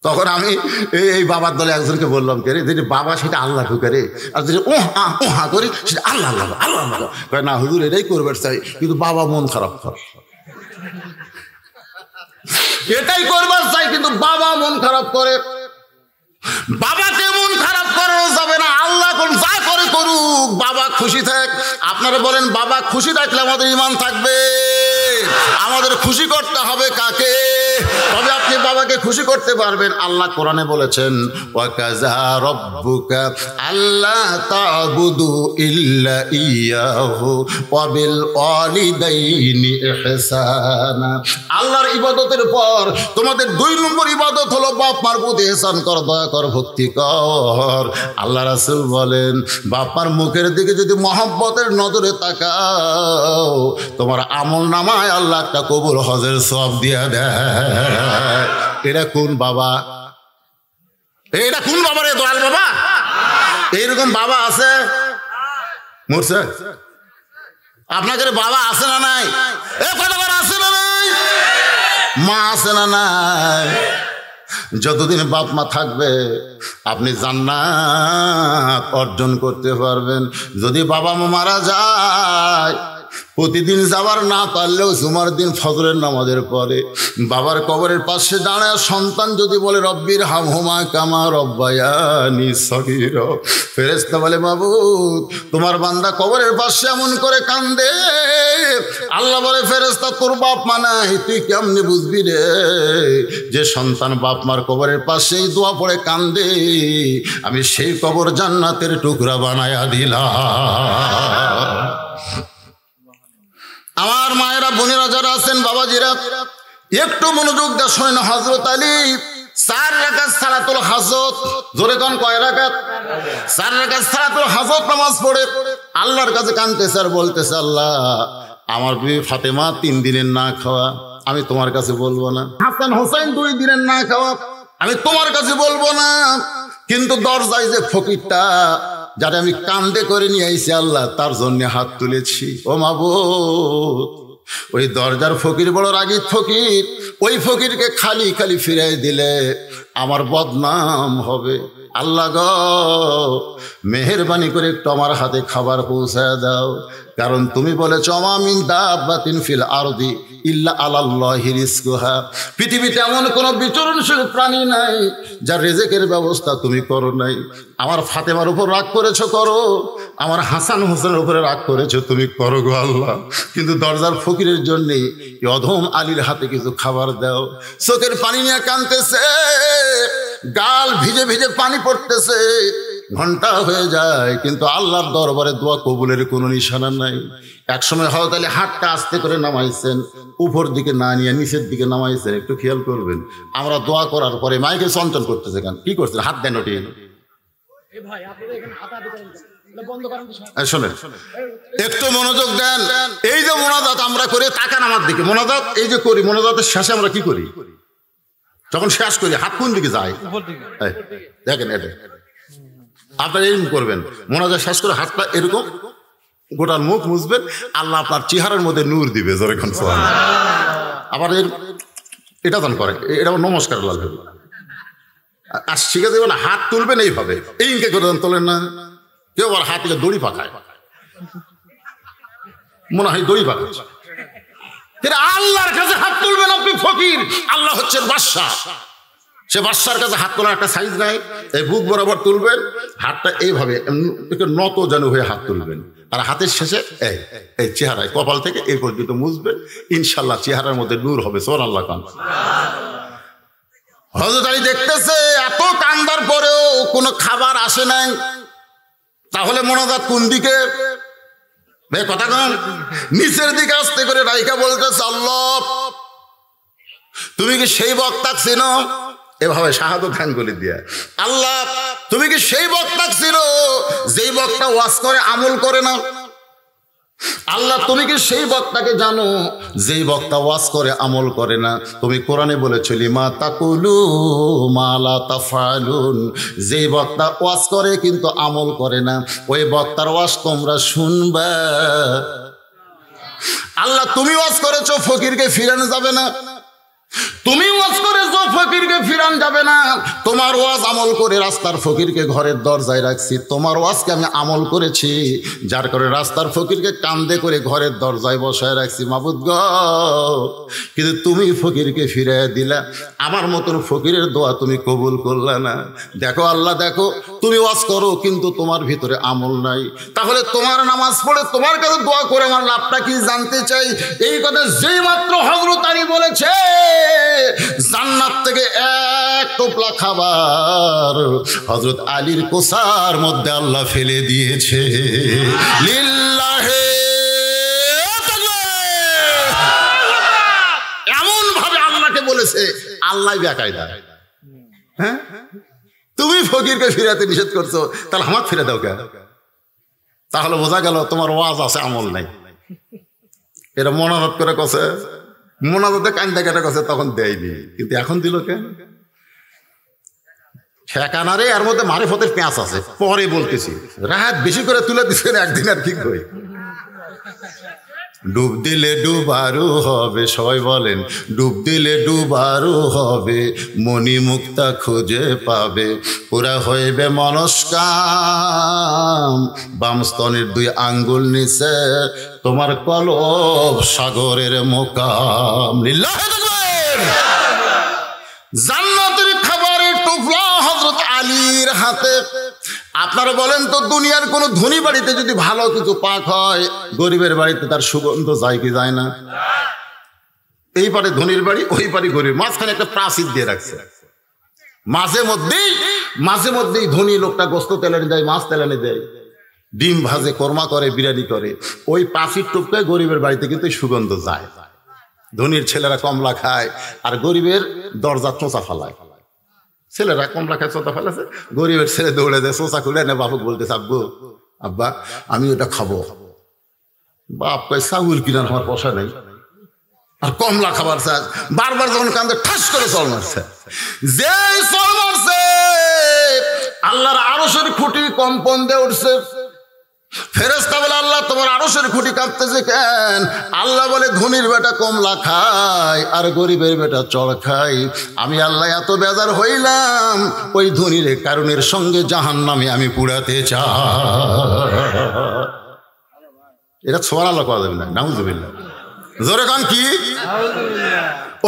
তখন আমি এই বাবার দলে একজনকে বললাম, কে রে, যদি বাবা সেটা আল্লাহ ঢুকে রে, আর যদি ওহা করি সেটা আল্লাহ আল্লাহ আল্লাহ আল্লাহ। না হুজুর, এটাই করবে চাই, কিন্তু বাবা মন খারাপ করে। এটাই করবার চাই, কিন্তু বাবা মন খারাপ করে। বাবাকে মন খারাপ করানো যাবে না। আল্লাহ কোন যা করে করুক, বাবা খুশি থাক। আপনারা বলেন, বাবা খুশি থাকলে আমাদের ঈমান থাকবে। আমাদের খুশি করতে হবে কাকে? তবে আপনি বাবাকে খুশি করতে পারবেন। আল্লাহ কোরআনে বলেছেন, ওয়াকাযা রাব্বুকা আল্লা তা'বুদু ইল্লা ইয়্যাহু ওয়া বিল ওয়ালিদাইনি ইহসানা। আল্লাহর ইবাদতের পর তোমাদের 2 নম্বর ইবাদত হলো বাপ মার প্রতি ইহসান কর, দয়া কর, ভক্তি কর। আল্লাহ রাসূল বলেন, বাপ মার মুখের দিকে যদি মহব্বতের নজরে তাকাও, তোমার আমল নামায় আল্লাহ একটা কবুল হজের সওয়াব দিয়া দেয়। এটা কোন বাবা? এটা কোন বাবা রে? দয়াল বাবা? এইরকম বাবা আছে? মরছে? আপনাদের বাবা আছে না নাই? কতবার আছে না নাই? মা আছে না নাই? যতদিন বাপ মা থাকবে আপনি জান্নাত অর্জন করতে পারবেন। যদি বাবা মা মারা যায়, প্রতিদিন যাবার না পারলেও জুমার দিন ফজরের নামাজের পরে বাবার কবরের পাশে দাঁড়ায় সন্তান যদি বলে রব্বির হামহুমা কামা রব্বায়ানি সগীরা, ফেরেশতা বলে মাবুদ তোমার বান্দা কবরের পাশে এমন করে কান্দে। আল্লাহ বলে ফেরেশতা তোর বাপ মা নাই, তুই কেমনে বুঝবি রে যে সন্তান বাপ মার কবরের পাশেই দোয়া পড়ে কান্দে, আমি সেই কবর জান্নাতের টুকরা বানায়া দিলাম। আমার মায়েরা বোনেরা যারা আছেন বাবাজিরা একটু মনোযোগ দিয়ে শোনেন। হযরত আলী 4 রাকাত সালাতুল হাজত, জোরে কোন কয় রাকাত? 4 রাকাত সালাতুল হাজত নামাজ পড়ে আল্লাহর কাছে কাঁদতেছে আর বলতেছে আল্লাহ আমার বিবি ফাতেমা 3 দিনের না খাওয়া, আমি তোমার কাছে বলবো না। হাসান হোসেন 2 দিনের না খাওয়া, আমি তোমার কাছে বলবো না। কিন্তু দরজায় যে ফকিরটা যারা আমি কান্দে করে নিয়ে আইছি আল্লাহ তার জন্য হাত তুলেছি। ও মাবুদ ওই দরজার ফকির বড় রাগী ফকির, ওই ফকিরকে খালি খালি ফিরাই দিলে আমার বদনাম হবে। আল্লাহ গো মেহেরবানি করে একটু আমার হাতে খাবার পৌঁছায় দাও, কারণ তুমি বলেছো মা মিন দাব্বাতিন ফিল আরদি ইল্লা আলাল্লাহি রিজকুহা, পৃথিবীতে এমন কোনো বিচরণশীল প্রাণী নাই যার রিজিকের ব্যবস্থা তুমি করো নাই। আমার ফাতেমার উপর রাগ করেছো করো, আমার হাসান হোসেনের উপরে রাগ করেছো তুমি করো গো আল্লাহ, কিন্তু দরজার ফকিরের জন্য অধম আলীর হাতে কিছু খাবার দাও। চোখের পানি নিয়ে কাঁদতেছে, গাল ভিজে ভিজে পানি পড়তেছে, ঘন্টা হয়ে যায় কিন্তু আল্লাহর দরবারে দোয়া কবুলের কোনো নিশানা নাই। একসময় হয়তো তাহলে হাতটা আস্তে করে নামাইছেন, উপর দিকে না নিয়ে নিচের দিকে নামাইছেন। একটু খেয়াল করবেন, আমরা দোয়া করার পরে মাইকে চঞ্চল করতেছে কেন? কি করছেন? হাত দেন ওটি। শোনেন একটু মনোযোগ দেন। এই যে মোনাজাত আমরা করি, তাকান আমার দিকে। মোনাজাত এই যে করি, মোনাজাতের শেষে আমরা কি করি? যখন শেষ করি হাত কোন দিকে যায়? দেখেন এটা আপনারা এরকম করবেন। মোনাজাত শেষ করে হাতটা এরকম গোটা মুখ মুছবেন, আল্লাহ আপনার চেহারার মধ্যে নূর দিবে। যখন আবার এটা দান করে, এটা নমস্কার লাল হবে। আর শিখে দেবেন হাত তুলবেন এইভাবে, এই ইনকে করে তোলেন না। কেউ আবার হাত থেকে দড়ি পাকায়, মনে হয় দড়ি পাকায়। আল্লাহর কাছে হাত তুলবেন আপনি ফকির, আল্লাহ হচ্ছেন বাদশা। সে বাদশার কাছে হাত তোলার একটা সাইজ নাই। এই বুক বরাবর তুলবেন, হাতটা এইভাবে একটু নত যেন হয়ে হাত তুলবেন, আর হাতের শেষে এই চেহারায় কপাল থেকে এই পর্যন্ত মুছবেন। ইনশাল্লাহ চেহারার মধ্যে নূর হবে। সুবহানাল্লাহ। হযরত আলী দেখতেছে এত কান্দার পরেও কোনো খাবার আসে নাই, তাহলে মোনাজাত কোন দিকে? কথা কন, নিচের দিকে আস্তে করে রাইখা বলতেছে আল্লাহ তুমি কি সেই বক্তা চিনো? এভাবে শাহাদত আঙ্গুলি দিয়া, আল্লাহ তুমি কি সেই বক্তা চিনো যেই বক্তা ওয়াজ করে আমল করে না? আল্লাহ তুমি কি সেই বক্তাকে জানো যেই বক্তা ওয়াজ করে আমল করে না? তুমি কোরআনে বলেছো লিমা তাকুলু মা লা তাফআলুন, যেই বক্তা ওয়াজ করে কিন্তু আমল করে না, ওই বক্তার ওয়াজ তোমরা শুনবা। আল্লাহ তুমি ওয়াজ করেছো ফকিরকে ফিরানো যাবে না, তুমি ওয়াজ করেছো ফকিরকে ফিরান যাবে না। তোমার ওয়াজ আমল করে রাস্তার ফকিরকে ঘরের দরজায় রাখছি, তোমার ওয়াজকে আমি আমল করেছি, যার করে রাস্তার ফকিরকে কান্দে করে ঘরের দরজায় বসায় রাখছি। মাবুদ গো, কিন্তু তুমি ফকিরকে ফিরিয়ে দিলা, আমার মতন ফকিরের দোয়া তুমি কবুল করলা না। দেখো আল্লাহ, দেখো তুমি ওয়াজ করো কিন্তু তোমার ভিতরে আমল নাই, তাহলে তোমার নামাজ পড়ে তোমার কাছে দোয়া করে আমার লাভটা কি জানতে চাই। এই কথা যেই মাত্র হযরত আলী বলেছে, জান্নাত থেকে এক টোপলা খাবার হযরত আলীর কোসার মধ্যে আল্লাহ ফেলে দিয়েছে। লিল্লাহে এমন ভাবে আল্লাহকে বলেছে, আল্লাহ বেকায়দা। হ্যাঁ, তুমি ফকিরকে ফিরাতে নিষেধ করছো, তাহলে আমাকে ফিরে দাও কেন? তাহলে বোঝা গেল তোমার ওয়াজ আছে, আমল নাই। এরা মোনাজাত করে কছে, মোনাজাতে কান্দা কেটে গেছে, তখন দেয়নি, কিন্তু এখন দিল কেন? ঠেকানারে এর মধ্যে মারিফতের পেঁয়াজ আছে, পরে বলতেছি। রাত বেশি করে তুলে দিচ্ছেন একদিন আর ঠিক হয়ে ডুব দিলে ডুবারু হবে, সবাই বলেন ডুব দিলে ডুবারু হবে, মণি মুক্তা খুঁজে পাবে, পুরা হইবে মনস্কাম, বাম স্তনের 2 আঙ্গুল নিচে তোমার কলব সাগরের মোকাম। লিল্লাহি তাকবীর। জান্নাতের খাবারের টুকরা হযরত আলীর হাতে। আপনারা বলেন তো, দুনিয়ার কোন ধনী বাড়িতে যদি ভালো কিছু পাক হয়, গরিবের বাড়িতে তার সুগন্ধ যায় কি যায় না? এই পারে ধনীর বাড়ি, ওই পারে গরিব, মাঝখানে একটা প্রাচীর দিয়ে রাখছে। মাঝে মধ্যেই ধনী লোকটা গোস্ত তেলানি দেয়, মাছ তেলানি দেয়, ডিম ভাজে, কোরমা করে, বিরিয়ানি করে। ওই প্রাচীর টুকটায় গরিবের বাড়িতে কিন্তু সুগন্ধ যায়। ধনীর ছেলেরা কমলা খায় আর গরিবের দরজা চোঁচা ফালায়। ছেলেরা কমলা খায়, চোঁচা ফেলেছে, গরিবের ছেলে দৌড়ে দেয়, চোঁচা খুলে এনে বাপক বলতেছে, আব্বু আব্বা আমি ওটা খাবো। বাপ কয় চাউল কিনার আমার পয়সা নেই, আর কমলা খাবার চায়। বারবার যখন কান্দে ঠাস করে চল মারছে। যে চল মারছে আল্লাহর আরশের খুঁটি কম্পন দিয়ে উঠছে। ফেরেশতা বলে, আল্লাহ তোমার আরশের খুঁটি কাঁপতেছে কেন? আল্লাহ বলে, ধনীর বেটা কমলা খায় আর গরিবের বেটা চড় খায়। আমি আল্লাহ এত বেজার হইলাম, ওই ধনীর কারণের সঙ্গে জাহান্নামে আমি পুড়াতে চাই। এটা সুবহানাল্লাহ করা যাবে না, নাউযুবিল্লাহ। জোরে কান কি?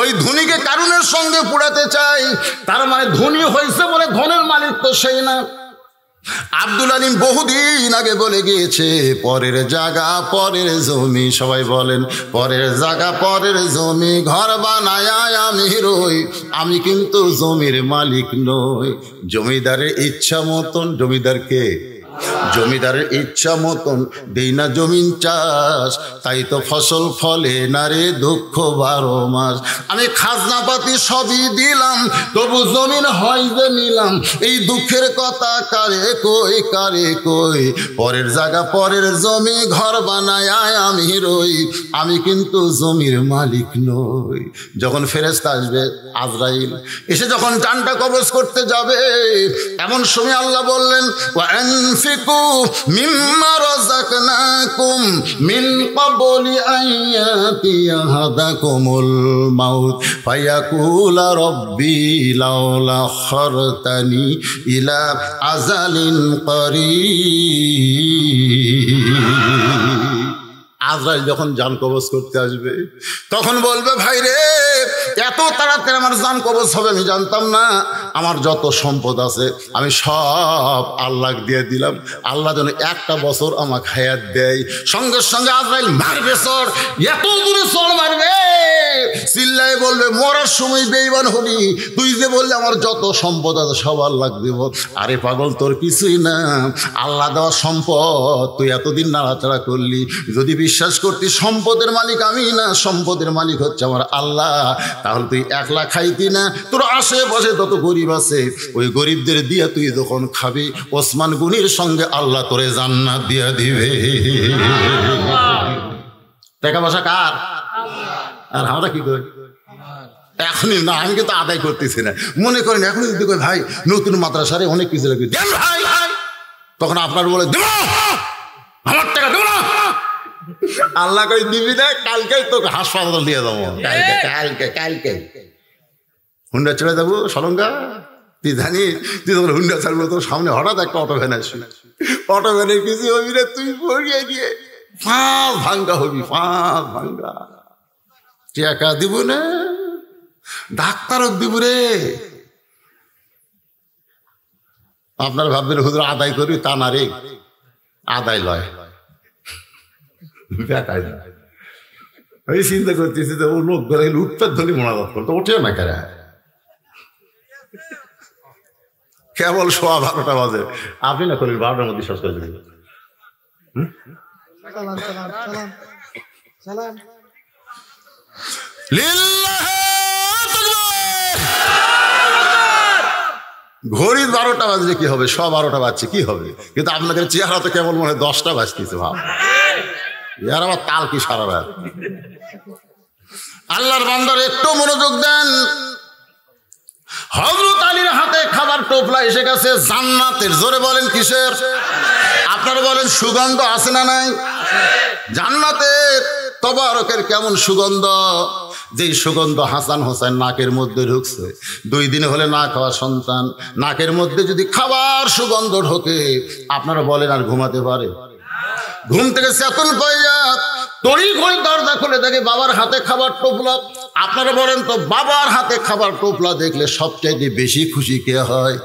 ওই ধনীকে কারণের সঙ্গে পুড়াতে চাই। তার মানে ধনী হয়েছে বলে ধনের মালিক তো সেই না। আব্দুল আলিম বহুদিন আগে বলে গিয়েছে, পরের জায়গা পরের জমি, সবাই বলেন পরের জায়গা পরের জমি, ঘর বানায় আমি রই, আমি কিন্তু জমির মালিক নই। জমিদারের ইচ্ছা মতন, জমিদারকে জমিদারের ইচ্ছা মতন দেই না জমিন চাষ, তাই তো ফসল ফলে না রে দুঃখ 12 মাস। আমি খাজনা পাতি সবই দিলাম, তবু জমিন হয় যে নিলাম, এই দুঃখের কথা কারে কই কারে কই। পরের জায়গা পরের জমি, ঘর বানায় আমি রই, আমি কিন্তু জমির মালিক নই। যখন ফেরেশতা আসবে আজরাইল, এসে যখন জানটা কবজ করতে যাবে, এমন সময় আল্লাহ বললেন, মিম্মা রাযাকনাকুম মিন ক্বাবলি আন ইয়াতিয়া আহাদাকুমুল মাউত ফায়াকুলা রাব্বি লাউলা আখখারতানি ইলা আজালিন করিব। আজরাইল যখন জান কবজ করতে আসবে, তখন বলবে, ভাই রে, এত তাড়াতাড়ি আমার জান কবজ হবে আমি জানতাম না। আমার যত সম্পদ আছে আমি সব আল্লাহ দিয়ে দিলাম, আল্লাহ যেন 1টা বছর আমাকে হায়াত দেয়। সঙ্গে সঙ্গে আজরাইল মারবে চর, এত দূরে চর মারবে, চিল্লায় বলবে, মরার সময় বেঈমান হলি, তুই যে বললে আমার যত সম্পদ আছে সব আল্লাহ দিব। আরে পাগল, তোর কিছুই না, আল্লাহ দেওয়া সম্পদ তুই এতদিন নাড়াচাড়া করলি। যদি বিশ্বাস করতি সম্পদের মালিক আমি না, সম্পদের মালিক হচ্ছে আমার আল্লাহ, তাহলে তুই একলা খাইতি না, তোর আশেপাশে তত গরিব আছে, ওই গরিবদের দিয়ে তুই যখন খাবি, ওসমান গনির সঙ্গে আল্লাহ তোরে জান্নাত দিয়ে দিবে। টাকা পয়সা কার? আর আমরা কি করি এখনই না, আমি কিন্তু আদায় করতেছি না। মনে করেন এখন যদি কই, ভাই নতুন মাদ্রাসারে অনেক কিছু লাগে দেন ভাই, তখন আপনার বলে, দেব আমার টাকা দেব না। আল্লাহ কই, দিবি না, কালকে তোকে হাসপাতাল দিয়ে যাবো, কালকে হুন্ডা চলে যাবো সলঙ্গা। তুই জানি, তুই তখন হুন্ডা ছাড়বো, তোর সামনে হঠাৎ একটা অটো ভ্যান আসবি, অটো ভ্যানের কিছু হবি না, তুই পড়িয়ে গিয়ে 5 ভাঙ্গা হবি, 5 ভাঙ্গা। টাকা দিব না, ডাক্তারও দিব রে। আপনার ভাববেন হুজুর আদায় করি, তা না রে, আদায় লয়, বেকায় না। ওই চিন্তা করতেছি যে ও লোক গেলে উঠতে ধরি মোনাজাত করতো, ওঠেও না কেন, কেবল 12:15 বাজে। আপনি না করেন 12টার মধ্যে শেষ করে দেবেন। ঘড়ি 12টা বাজলে কি হবে, 12:15 বাজছে কি হবে, কিন্তু আপনাদের চেহারা তো কেবল মনে হয় 10টা বাজতেছে। ভাব, ইয়ার আবার তাল কি সারা রাত। আল্লাহর বান্দার একটু মনোযোগ দেন। হযরত আলীর হাতে খাবার টোপলা এসে গেছে জান্নাতের। জোরে বলেন কিসের? আপনারা বলেন সুগন্ধ আছে না নাই? জান্নাতে তবারকের কেমন সুগন্ধ, যেই সুগন্ধ হাসান হোসেন নাকের মধ্যে ঢুকছে, 2 দিন হলে না খাওয়া সন্তান নাকের মধ্যে যদি খাবার সুগন্ধ ঢোকে, আপনারা বলেন আর ঘুমাতে পারে? ঘুম থেকে চেতন পাইয়া তড়ি ঘড়ি দরজা খুলে দেখে বাবার হাতে খাবার টোপলা। আপনারা বলেন তো, বাবার হাতে খাবার টোপলা দেখলে সবচাইতে বেশি খুশি কে হয়?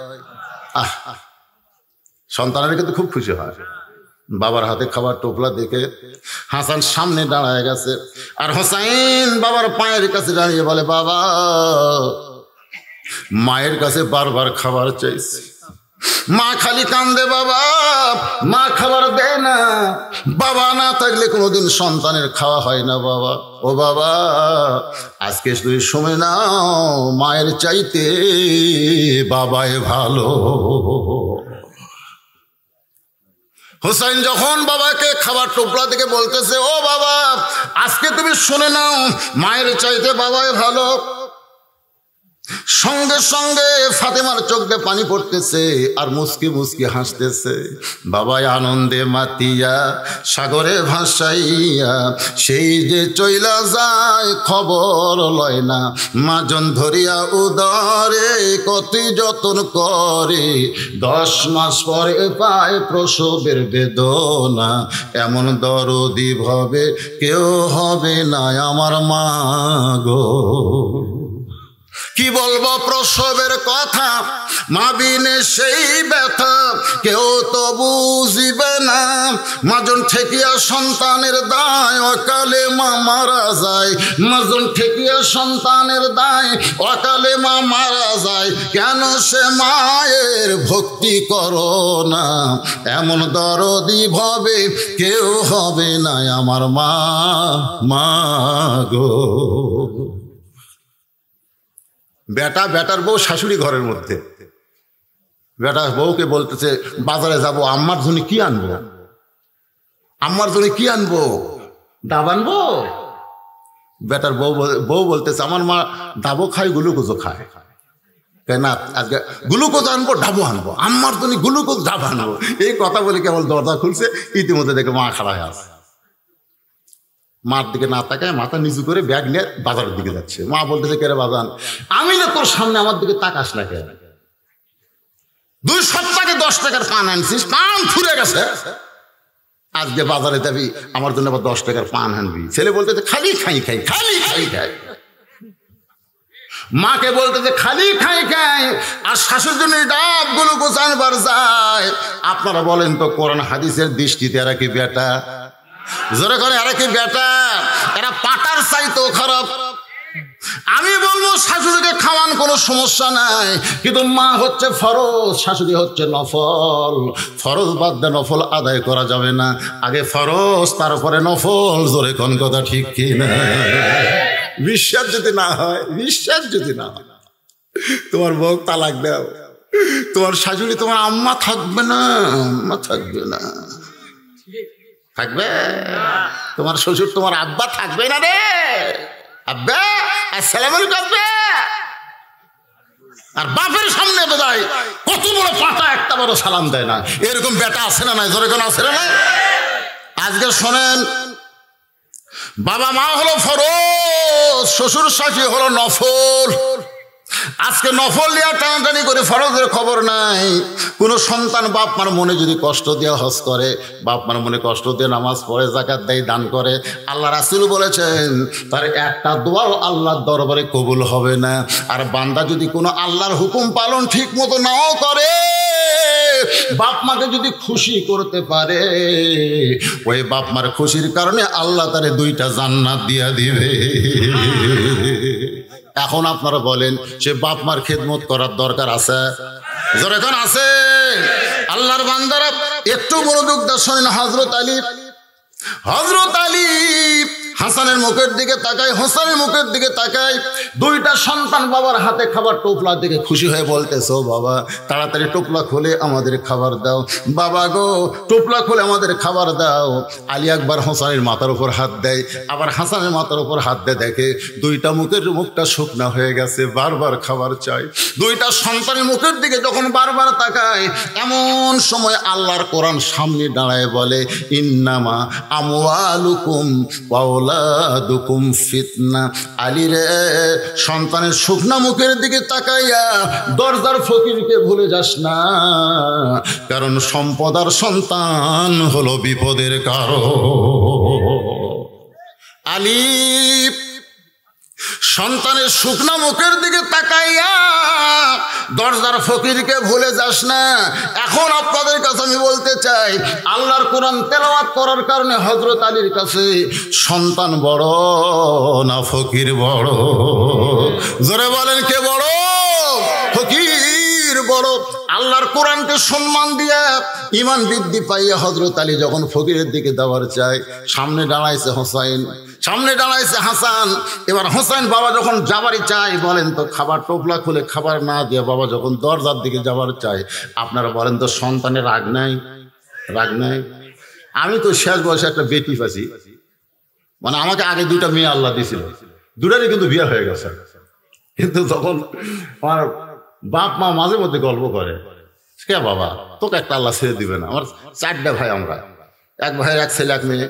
সন্তানের কিন্তু খুব খুশি হয়। বাবার হাতে খাবার টোপলা দেখে হাসান সামনে দাঁড়ায় গেছে, আর হোসাইন বাবার পায়ের কাছে দাঁড়িয়ে বলে, বাবা, মায়ের কাছে বারবার খাবার চাইছে, মা খালি কান্দে, বাবা মা খাবার দেয় না, বাবা না থাকলে কোনোদিন সন্তানের খাওয়া হয় না বাবা। ও বাবা, আজকে তুই শুনে নাও, মায়ের চাইতে বাবাই ভালো। হোসাইন যখন বাবাকে খাবার টোপলা থেকে বলতেছে, ও বাবা, আজকে তুমি শুনে নাও, মায়ের চাইতে বাবাই ভালো, সঙ্গে সঙ্গে ফাতেমার চোখ দিয়ে পানি পড়তেছে আর মুস্কি মুস্কি হাসতেছে। বাবাই আনন্দে মাতিয়া সাগরে ভাসাইয়া সেই যে চইলা যায়, খবর লয় না, মাজন ধরিয়া উদরে কতই যতন করে, 10 মাস পরে পায় প্রসবের বেদনা, এমন দরদি ভাবে কেউ হবে না আমার মা গো। কি বলবো প্রসবের কথা, মা বিনে সেই ব্যথা কেউ তো বুঝিবে না, মাজন ঠেকিয়া সন্তানের দায় অকালে মা মারা যায়, মাজন ঠেকিয়া সন্তানের দায় অকালে মা মারা যায়, কেন সে মায়ের ভক্তি করো না, এমন দরদি ভাবে কেউ হবে না আমার মা, মা গো। বেটা বেটার বউ শাশুড়ি ঘরের মধ্যে, বেটা বউকে বলতেছে, বাজারে যাব, আম্মার জন্য কি আনবো, আম্মার জন্য কি আনবো, ডাব আনবো? বেটার বউ বলতেছে, আমার মা ডাবও খায়, গ্লুকোজও খায়, কেন আজকে গ্লুকোজ আনবো, ডাবও আনবো, আম্মার জন্য গ্লুকোজ ডাব আনবো। এই কথা বলে কেবল দরজা খুলছে, ইতিমধ্যে দেখে মা খাড়া হয়ে আছে, মার দিকে না তাকায় মাথা নিচু করে ব্যাগ নিয়ে বাজারের দিকে যাচ্ছে। মা বলতেছে, কেরে বাজান, আমি না তোর সামনে আমার দিকে তাকাস না কেন, 2 সপ্তাহে 10 টাকার পান আনছিস, পান ফুরে গেছে, আজকে বাজারে যাবি আমার জন্য আবার 10 টাকার পান আনবি। ছেলে বলতেছে, খালি খাই খাই, খালি খাই খাই। মাকে বলতেছে, খালি খাই খাই, আর শাশুর জন্য ডাবগুলো গোছানবার যায়। আপনারা বলেন তো, কোরআন হাদিসের দৃষ্টিতে এরা কি বেটা? জোরে করে, এরা কি বেটা? এরা পাটার চাইতেও খারাপ। আমি বলবো, শাশুড়িকে খাওয়ান কোনো সমস্যা নাই, কিন্তু মা হচ্ছে ফরজ, শাশুড়ি হচ্ছে নফল। ফরজ বাদ দিয়ে নফল আদায় করা যাবে না, আগে ফরজ তারপরে নফল। জোরে কোন কথা ঠিক কি না? বিশ্বাস যদি না হয়, বিশ্বাস যদি না হয়, তোমার বউ তালাক দাও, তোমার শাশুড়ি তোমার আম্মা থাকবে না, আম্মা থাকবে না, থাকবে তোমার শ্বশুর তোমার আব্বা থাকবে না রে, আব্বা আসসালামু আলাইকুম আব্বা। আর বাপের সামনে বোধহয় কত বড় পাটা, একটা বড় সালাম দেয় না। এরকম বেটা আছে না নাই? জোরে কোন আছে না নাই? আজকে শোনেন, বাবা মা হলো ফরজ, শ্বশুর শাশুড়ি হলো নফল। আজকে নফল নিয়ে টানাটানি করে ফরজের খবর নাই। কোনো সন্তান বাপ মার মনে যদি কষ্ট দিয়ে হজ করে, বাপ মার মনে কষ্ট দিয়ে নামাজ পড়ে, যাকাত দেয়, দান করে, আল্লাহ রাসূল বলেছেন তার একটা দোয়াও আল্লাহর দরবারে কবুল হবে না। আর বান্দা যদি কোনো আল্লাহর হুকুম পালন ঠিক মতো নাও করে, বাপ মাকে যদি খুশি করতে পারে, ওই বাপ মার খুশির কারণে আল্লাহ তারে 2টা জান্নাত দিয়া দিবে। এখন আপনারা বলেন, সে বাপ মার খেদমত করার দরকার আছে? জোরে কোন আছে? আল্লাহর বান্দারা একটু মনোযোগ দিয়ে শোনেন। হযরত আলী হাসানের মুখের দিকে তাকায়, হোসেনের মুখের দিকে তাকায়। দুইটা সন্তান বাবার হাতে খাবার টোপলার দিকে খুশি হয়ে বলতেছে, ও বাবা তাড়াতাড়ি টোপলা খুলে আমাদের খাবার দাও, বাবা গো টোপলা খুলে আমাদের খাবার দাও। আলী একবার হোসেনের মাথার উপর হাত দেয়, আবার হাসানের মাথার উপর হাত দিয়ে দেখে দুইটা মুখটা শুকনা হয়ে গেছে, বারবার খাবার চাই। দুইটা সন্তানের মুখের দিকে যখন বারবার তাকায়, এমন সময় আল্লাহর কোরআন সামনে দাঁড়ায় বলে, ইন্নামা আমওয়ালুকুম ওয়া আওলাদুকুম ফিতনা। আলী রে, সন্তানের শুকনা মুখের দিকে তাকাইয়া দরজার ফকিরকে ভুলে যাস না, কারণ সম্পদ আর সন্তান হলো বিপদের কারণ। আলী সন্তানের শুকনা মুখের দিকে তাকাইয়া দরজার ফকিরকে ভুলে যাস না। এখন আপনাদের কাছে আমি বলতে চাই, আল্লাহর কোরআন তেলাওয়াত করার কারণে হযরত আলীর কাছে সন্তান বড় না ফকির বড়? জোরে বলেন, কে বড়? ফকির বড়। আল্লাহর কোরআনকে সম্মান দিয়া ঈমান বৃদ্ধি পাইয়া হযরত আলী যখন ফকিরের দিকে যাওয়ার চায়, সামনে দাঁড়াইছে হোসেন, সামনে দাঁড়াইছে হাসান। এবার হোসেন বাবা যখন যাবারই চায়, বলেন তো খাবার টোপলা খুলে খাবার না দিয়ে বাবা যখন দরজার দিকে যাবার চায়, আপনারা বলেন তো সন্তানের রাগ নাই? রাগ নাই? আমি তো শেষ বয়সে একটা বেটি পাচ্ছি, মানে আমাকে আগে দুইটা মেয়ে আল্লাহ দিয়েছিল, দুটারই কিন্তু বিয়ে হয়ে গেছে। কিন্তু তখন আমার বাপ মা মাঝে মধ্যে গল্প করে, কে বাবা তোকে একটা আল্লাহ ছেড়ে দিবে না? আমার চারটা ভাই, আমরা এক ভাইয়ের এক ছেলে এক মেয়ে,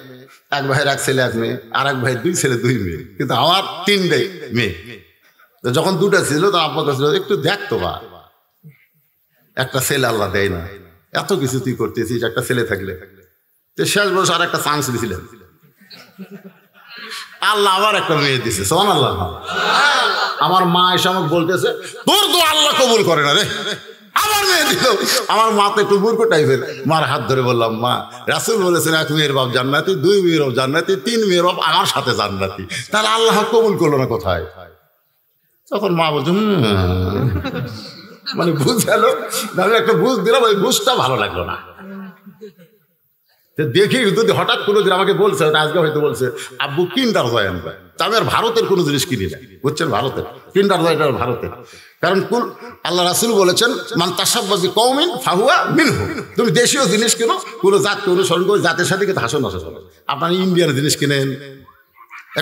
এক ভাইয়ের এক ছেলে এক মেয়ে, আর এক ভাই দুই ছেলে দুই মেয়ে, কিন্তু আমার তিনটাই মেয়ে। যখন দুটা ছিল তো আব্বা কাছিল, একটু দেখতো বা একটা ছেলে আল্লাহ দেয় না, এত কিছু তুই করতেছিস, একটা ছেলে থাকলে। শেষ বয়স আর একটা চান্স দিয়েছিলেন, আল্লাহ আবার একটা মেয়ে দিছে। সুবহানাল্লাহ। আমার মা এসে আমাকে বলতেছে, তোর তো আল্লাহ কবুল করে না রে, আমার মেয়ে দিল। আমার মা তো একটু মূর্খ টাইপের, মার হাত ধরে বললাম, মা রাসূল বলেছেন এক মেয়ের বাপ জান্নাতি, দুই মেয়ের বাপ জান্নাতি, তিন মেয়ের বাপ আমার সাথে জান্নাতি, তাহলে আল্লাহ কবুল করলো না কোথায়? তখন মা বলছে মানে বুঝালো, আমি একটা বুঝ দিলাম, ওই বুঝটা ভালো লাগলো না। দেখি যদি হঠাৎ কোনো দিন আমাকে বলছে, আজকে হয়তো বলছে আব্বু কিন্ডার জয় আনবে, আমি আর ভারতের কোনো জিনিস কিনি না, বুঝছেন? ভারতের কিন্ডার জয়টা ভারতের, কারণ আল্লাহ রাসূল বলেছেন মান তাশাব্বাহা বিকওমিন ফাহুয়া মিনহুম। তুমি দেশীয় জিনিস কিনো, কোনো জাতকে অনুসরণ করে জাতের সাথে কিন্তু হাসন হাসা চলে। আপনার ইন্ডিয়ান জিনিস কিনেন,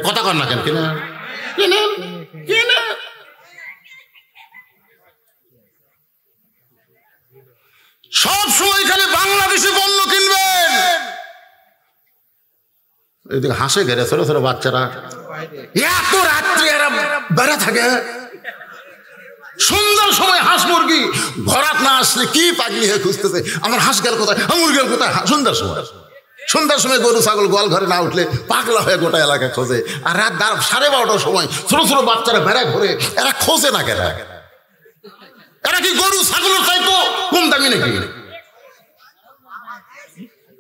কথা কর না কেন, কিনেন কিনেন কিনেন। সব সময় খালি বাংলাদেশি পণ্য কিনবেন। এদিকে হাসে ঘেরে ছোট ছোট বাচ্চারা, এত রাত্রি এরা বেড়া থাকে। সুন্দর সময় হাঁস মুরগি ঘরাত না আসলে কি পাগলি হয়ে খুঁজতেছে, আমার হাঁস গেল কোথায়, মুরগি গেল কোথায়। সুন্দর সময়, সন্ধ্যার সময় গরু ছাগল গোয়াল ঘরে না উঠলে পাগলা হয়ে গোটা এলাকা খোঁজে। আর রাত 12:30টার সময় ছোট ছোট বাচ্চারা বেড়া ঘুরে, এরা খোঁজে না কেন? এরা কি গরু ছাগলের চাইতো কম দামি নাকি?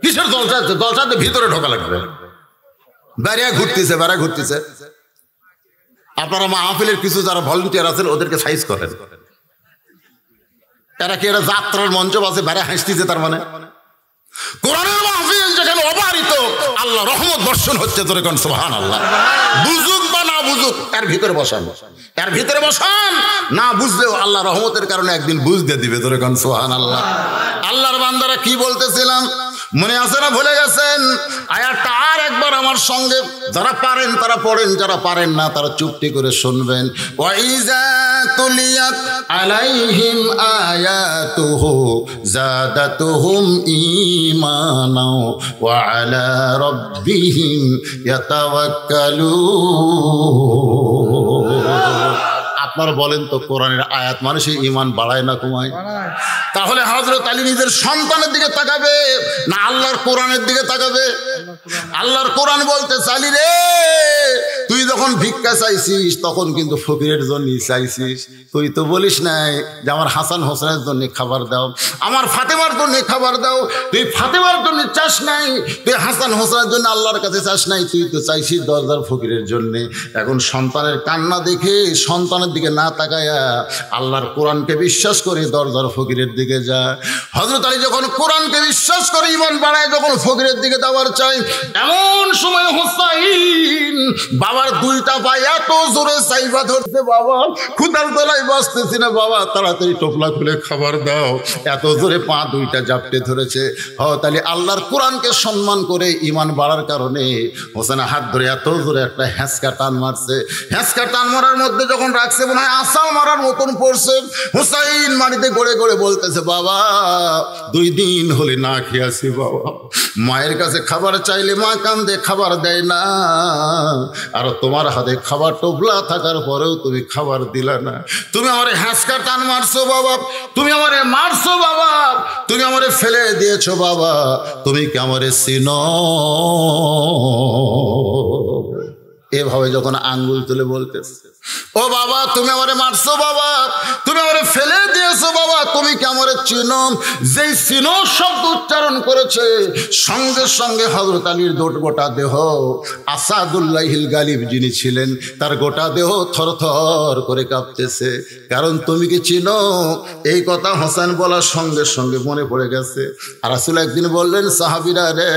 কিসের জলসা? জলসাতে ভিতরে ঢোকা লাগবে। বেড়া ঘুরতেছে, বেড়া ঘুরতেছে। আপনারা মাহফিলের কিছু যারা ভলেন্টিয়ার আছেন ওদেরকে সাইজ করেন, এরা কি এরা যাত্রার মঞ্চ আছে বেড়া হাসতেছে, তার মানে কোরআনের মাহফিল যেখানে অবারিত আল্লাহ রহমত বর্ষণ হচ্ছে, তোরে কোন সুবহানাল্লাহ। বুঝুক বা না বুঝুক এর ভিতরে বসান, এর ভিতরে বসান। না বুঝলেও আল্লাহ রহমতের কারণে একদিন বুঝতে দিবে, তোরে কোন সুবহানাল্লাহ। আল্লাহর বান্দারা কি বলতেছিলাম মনে আছে না? ভুলে গেছেন? আয়াতটা আর একবার আমার সঙ্গে, যারা পারেন তারা পড়েন, যারা পারেন না তারা চুপটি করে শুনবেন। ওয়াইজা তুলিয়াত আলাইহিম আয়াতুহু যাদাতুহুম ঈমানা ওয়া আলা রাব্বিহিম ইয়াতাওয়াক্কালুন। আপনারা বলেন তো কোরআনের আয়াত মানুষের ঈমান বাড়ায় না কমায়? তাহলে হযরত আলী নিজের সন্তানের দিকে তাকাবে না আল্লাহর কোরআনের দিকে তাকাবে? আল্লাহর কোরআন বলতে, আলী রে তুই যখন ভিক্ষা চাইছিস তখন কিন্তু ফকিরের জন্য চাইছিস। তুই তো বলিস নাই যে আমার হাসান হোসেনের জন্য খাবার দাও, আমার ফাতেমার জন্য খাবার দাও। তুই ফাতেমার জন্য চাস নাই, তুই হাসান হোসেনের জন্য আল্লাহর কাছে চাস নাই, তুই তো চাইছিস দরজার ফকিরের জন্য। এখন সন্তানের কান্না দেখে সন্তানের দিকে না তাকায়া আল্লাহর কোরআনকে বিশ্বাস করে দরজার ফকিরের দিকে যা। হযরত আলী যখন কোরআনকে বিশ্বাস করে ঈমান বাড়ায়, যখন ফকিরের দিকে যাওয়ার চাই, এমন সময় হুসাইন বাবার দুইটা পা এত জোরে চাইবা ধরছে, বাবা ক্ষুধার তলায় বসতেছি না, বাবা তাড়াতাড়ি টোপলা খুলে খাবার দাও, এত জোরে পা দুইটা জাপটে ধরেছে। তাহলে আল্লাহর কোরআনকে সম্মান করে ইমান বাড়ার কারণে হোসেন হাত ধরে এত জোরে একটা হ্যাঁচকা টান মারছে। হ্যাঁচকা টান মারার মধ্যে যখন রাখছে মনে হয় আসাল মারার মতন পড়ছে। হুসাইন মাটিতে গড়ে গড়ে বলতেছে, বাবা 2 দিন হলে না খেয়েছি বাবা, মায়ের কাছে খাবার চাইলে মা কান্দে, খাবার দেয় না, আর তোমার হাতে খাবার টোপলা থাকার পরেও তুমি খাবার দিলা না, তুমি আমারে হ্যাঁচকা টান মারছো বাবা, তুমি আমারে মারছো বাবা, তুমি আমারে ফেলে দিয়েছো বাবা, তুমি কি আমারে চিনো? এভাবে যখন আঙ্গুল তুলে বলতেছে, ও বাবা তুমি আমারে মারছো বাবা, তুমি আমারে ফেলে দিয়েছো বাবা, তুমি কি আমারে চিনো? যেই চিনো শব্দ উচ্চারণ করেছে সঙ্গে সঙ্গে হযরত আলীর গোটা দেহ, আসাদুল্লাহিল গালিব যিনি ছিলেন তার গোটা দেহ থরথর করে কাঁপতেছে। কারণ তুমি কি চিনো? এই কথা হোসেন বলার সঙ্গে সঙ্গে মনে পড়ে গেছে। আর রাসূল একদিন বললেন, সাহাবীরা রে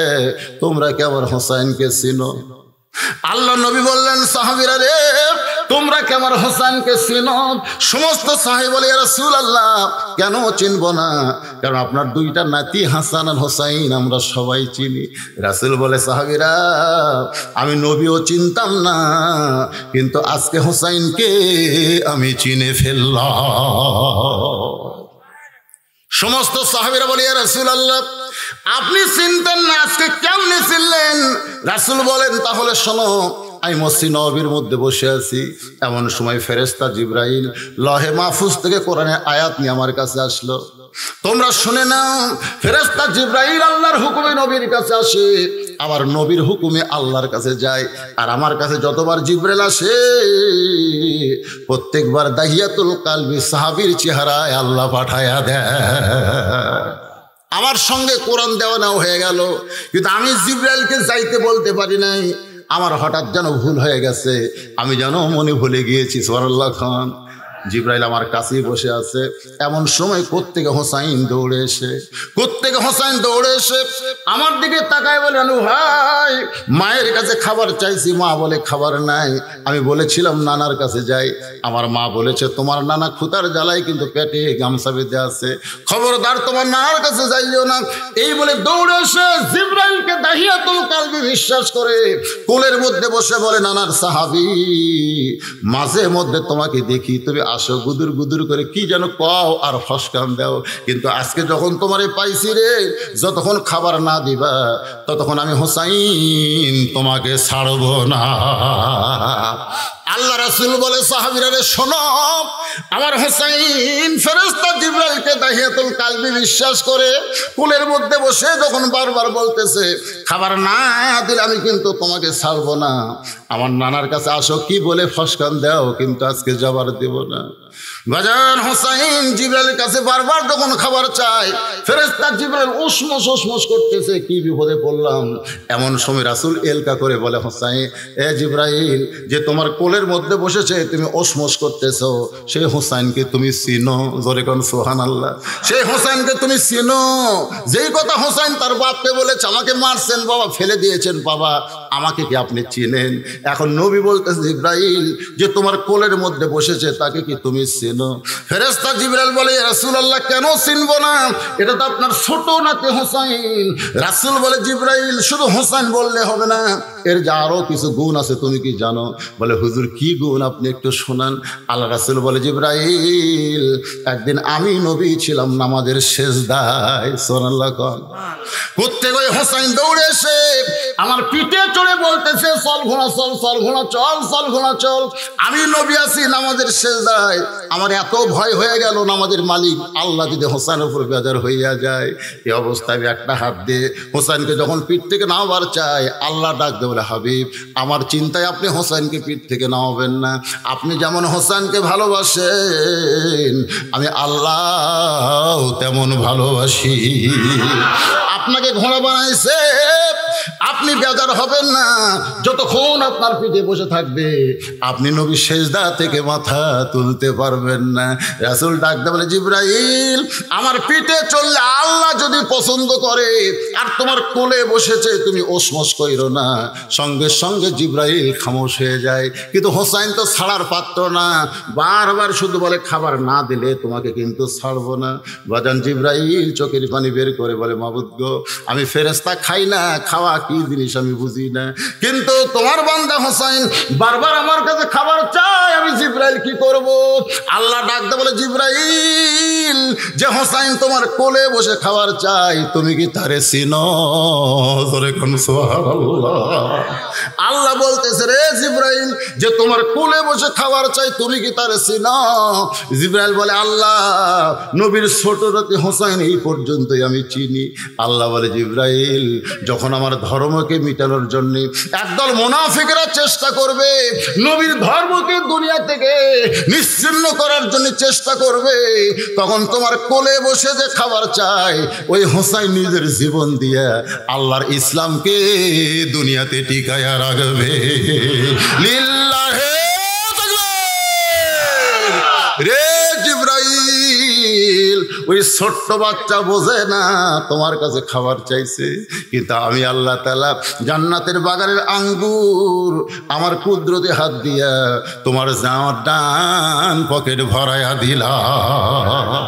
তোমরা কি আমার হোসেনকে চিনো? আল্লাহ নবী বললেন, সাহাবীরা রে তোমরা কি আমার হোসেনকে চিনো? সমস্ত সাহাবী বলে, ইয়া রাসূলুল্লাহ কেন চিনব না, কারণ আপনার 2টা নাতি হাসান আর হোসাইন আমরা সবাই চিনি। রাসূল বলে, সাহাবীরা আমি নবীও চিনতাম না, কিন্তু আজকে হোসাইনকে আমি চিনে ফেললাম। সমস্ত সাহাবীরা বলে, ইয়া রাসূলুল্লাহ আপনি চিনতেন না, আজকে কেমনে চিনলেন? রাসূল বলেন, তাহলে শোনো, আমি মসজিদ নববীর মধ্যে বসে আছি, এমন সময় ফেরেশতা জিবরাইল লহে মাহফুজ থেকে কোরআনের আয়াত নিয়ে আমার কাছে আসলো। তোমরা শুনে নাও, ফেরেশতা জিবরাইল আল্লাহর হুকুমে নবীর কাছে আসে, আবার নবীর হুকুমে আল্লাহর কাছে যায়। আর আমার কাছে যতবার জিবরাইল আসে প্রত্যেকবার দাহিয়াতুল কালবি সাহাবীর চেহারায় আল্লাহ পাঠায়া দেয়। আমার সঙ্গে কোরআন দেওয়া নাও হয়ে গেল, কিন্তু আমি জিবরাইলকে যাইতে বলতে পারি নাই। আমার হঠাৎ যেন ভুল হয়ে গেছে, আমি যেন মনে ভুলে গিয়েছি। সুবহানাল্লাহ খান জিবরাইল আমার কাছেই বসে আছে। এমন সময় কোত্থেকে হোসাইন দৌড়ে এসে আমার দিকে তাকায় বলে, আনু ভাই মায়ের কাছে খাবার চাইছি, মা বলে খাবার নাই। আমি বলেছিলাম নানার কাছে যাই, আমার মা বলেছে তোমার নানা ক্ষুধার জ্বালায় কিন্তু পেটে গামছা বেঁধে আছে, খবরদার তোমার নানার কাছে যাইও না। এই বলে দৌড়ে এসে জিবরাইলকে দাহিয়াতুল কালবি বিশ্বাস করে কোলের মধ্যে বসে বলে, নানার সাহাবী মাঝে মধ্যে তোমাকে দেখি, তুমি আসো গুদুর গুদুর করে কি যেন কও আর ফসকান দাও, কিন্তু আজকে যখন তোমারে পাইছি রে, যতক্ষণ খাবার না দিবা ততক্ষণ আমি হোসাইন তোমাকে ছাড়ব না। আল্লাহ রাসূল বলে, সাহাবীরা রে শোনো, আমার হোসাইন ফেরেশতা জিবরাইলকে দাহিয়াতুল কালবি বিশ্বাস করে কোলের মধ্যে বসে যখন বারবার বলতেছে খাবার না দিলে আমি কিন্তু তোমাকে ছাড়ব না, আমার নানার কাছে আসো কি বলে ফসকান দাও, কিন্তু আজকে জবাব দেব না। বাজান হোসাইন জিবরাইলের কাছে বারবার যখন খাবার চায়, ফেরেশতা জিবরাইল উসমস করতেছে, কি বিপদে পড়লাম। এমন সময় রাসূল এলকা করে বলে, হোসাইন এ জিবরাইল, যে তোমার কোলের মধ্যে বসেছে তুমি উসমস করতেছো, সেই হোসাইনকে তুমি চিনো? জোরে কোন সুবহানাল্লাহ। সেই হোসাইনকে তুমি চিনো? যেই কথা হোসাইন তার বাপকে বলেছে, আমাকে মারছেন বাবা, ফেলে দিয়েছেন বাবা, আমাকে কি আপনি চিনেন? এখন নবী বলতেছে, জিবরাইল যে তোমার কোলের মধ্যে বসেছে তাকে কি তুমি চিনো? ফেরেশতা জিবরাইল বলে, ইয়া রাসূলুল্লাহ কেন চিনবো না, এটা তো আপনার ছোট নাতি হোসাইন। রাসূল বলে, জিবরাইল শুধু হোসাইন বললে হবে না, এর যে আরো কিছু গুণ আছে তুমি কি জানো? বলে, হুজুর কি গুণ আপনি একটু শোনান। আল্লাহ রাসূল বলে, জিবরাইল একদিন আমি নবী ছিলাম নামাজের সেজদায়, সুবহানাল্লাহ কোন প্রত্যেক ওই হোসাইন দৌড়ে এসে আমার পিঠে চড়ে বলতেছে, চল ঘোড়া চল, চল ঘোড়া চল, চল ঘোড়া চল। আমি নবী আছি নামাজের সেজদায়, আমার এত ভয় হয়ে গেল, নামাজের মালিক আল্লাহ যদি হোসাইনের উপর বেজার হইয়া যায়। এই অবস্থায় আমি একটা হাত দিয়ে হোসাইনকে যখন পিঠ থেকে নামাবার চাই, আল্লাহ ডাক দেবে, বলে, হাবিব আমার চিন্তায় আপনি হোসাইনকে পিঠ থেকে নামাবেন না, আপনি যেমন হোসাইনকে ভালোবাসেন আমি আল্লাহ তেমন ভালোবাসি। আপনাকে ঘোড়া বানাইছে, আপনি বেজার হবেন না যতক্ষণ আপনার পিঠে বসে থাকবে আপনি নবী সেজদা থেকে মাথা তুলতে পারবেন না। রাসূল ডাকতে বলে জিবরাইল আমার পিঠে চললে আল্লাহ যদি পছন্দ করে আর তোমার কোলে বসেছে তুমি ওসমস কইরো না। সঙ্গে সঙ্গে জিবরাইল খামোশ হয়ে যায়। কিন্তু হোসাইন তো ছাড়ার পাত্র না, বারবার শুধু বলে খাবার না দিলে তোমাকে কিন্তু ছাড়বো না। বাজান জিবরাইল চোখের পানি বের করে বলে মাবুদ গো আমি ফেরেশতা খাই না, খাওয়া কি জিনিস আমি বুঝি না, কিন্তু তোমার বান্দা হোসাইন বারবার আমার কাছে খাবার চাই, আমি জিবরাইল কি করব? আল্লাহ ডাকতে বলে জিবরাইল যে হোসাইন তোমার কোলে বসে খাবার চাই তুমি কি তারে চিনো? জোরে কোন সুবহানাল্লাহ। আল্লাহ বলতেছে রে জিবরাইল যে তোমার কোলে বসে খাবার চাই তুমি কি তারে চিনো? জিবরাইল বলে আল্লাহ নবীর ছোট নাতি হোসাইন এই পর্যন্তই আমি চিনি। আল্লাহ বলে জিবরাইল যখন আমার ধর্মকে মিটানোর জন্য একদল মুনাফিকরা চেষ্টা করবে, নবীর ধর্মকে দুনিয়া থেকে নিশ্চিহ্ন করার জন্য চেষ্টা করবে, তখন তোমার কোলে বসে যে খাবার চাই ওই হোসাইন নিজের জীবন দিয়ে আল্লাহর ইসলামকে দুনিয়াতে টিকায়া রাখবে। লিল্লাহে রে জিবরাইল ওই ছোট্ট বাচ্চা বোঝে না তোমার কাছে খাবার চাইছে, কিন্তু আমি আল্লাহ তাআলা জান্নাতের বাগানের আঙ্গুর আমার কুদরতে হাত দিয়া তোমার জামার ডান পকেট ভরাইয়া দিলাম।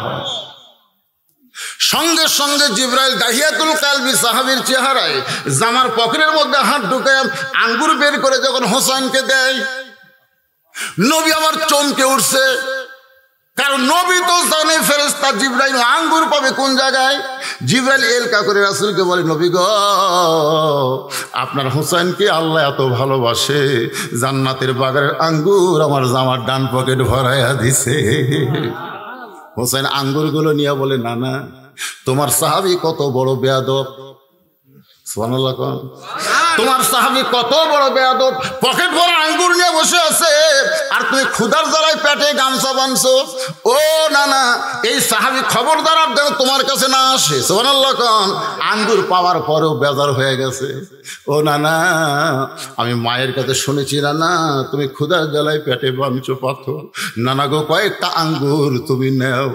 সঙ্গে সঙ্গে জিবরাইল দাহিয়াতুল কালবি সাহাবীর চেহারায় জামার পকেটের মধ্যে হাত ঢুকায় আঙ্গুর বের করে যখন হোসাইনকে দেয় নবী আমার চমকে উঠছে, কারণ নবী তো জানে ফেরেশতা জিবরাইল আঙ্গুর পাবে কোন জায়গায়। জিবরাইল এলকা করে রাসূলকে বলে নবী গো আপনার হোসেনকে আল্লাহ এত ভালোবাসে জান্নাতের বাগানের আঙ্গুর আমার জামার ডান পকেট ভরাইয়া দিছে। হোসেন আঙ্গুরগুলো নিয়ে বলে না না তোমার সাহাবী কত বড় বেয়াদব, সুবহানাল্লাহ তোমার সাহাবী কত বড় বেয়াদব, পকেট ভরা আঙ্গুর নিয়ে বসে আছে আর তুমি ক্ষুধার জ্বালায় পেটে গামছা বাঁধছো। ও না না এই সাহাবী খবরদার আর যেন তোমার কাছে না আসে। সুবহানাল্লাহ আঙ্গুর পাওয়ার পরেও বেজার হয়ে গেছে। ও না না আমি মায়ের কাছে শুনেছি না না তুমি ক্ষুধার জ্বালায় পেটে বাঁধছো পাথর, নানা গো কয়েকটা আঙ্গুর তুমি নাও।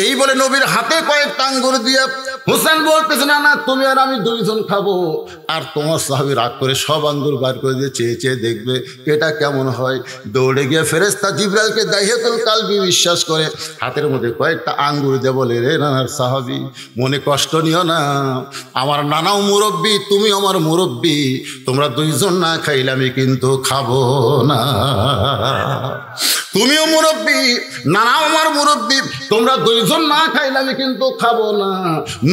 এই বলে নবীর হাতে কয়েকটা আঙ্গুর দিয়ে হোসেন বলতেছে না না তুমি আর আমি দুইজন খাবো। আর তোমার সাহাবী রাগ করে সব আঙ্গুর বার করে দিয়ে চেয়ে চেয়ে দেখবে এটা কেমন হয়। দৌড়ে গিয়ে ফেরেশতা জিবরাইলকে দাহিয়াতুল কালবি বিশ্বাস করে হাতের মধ্যে কয়েকটা আঙ্গুর দিয়ে বলে রে নানার সাহাবী মনে কষ্ট নিও না, আমার নানাও মুরব্বী তুমি আমার মুরব্বী, তোমরা দুইজন না খাইলে আমি কিন্তু খাবো না। তুমিও মুরব্বী নানাও আমার মুরব্বী, তোমরা দুইজন না খাইলে আমি কিন্তু খাবো না।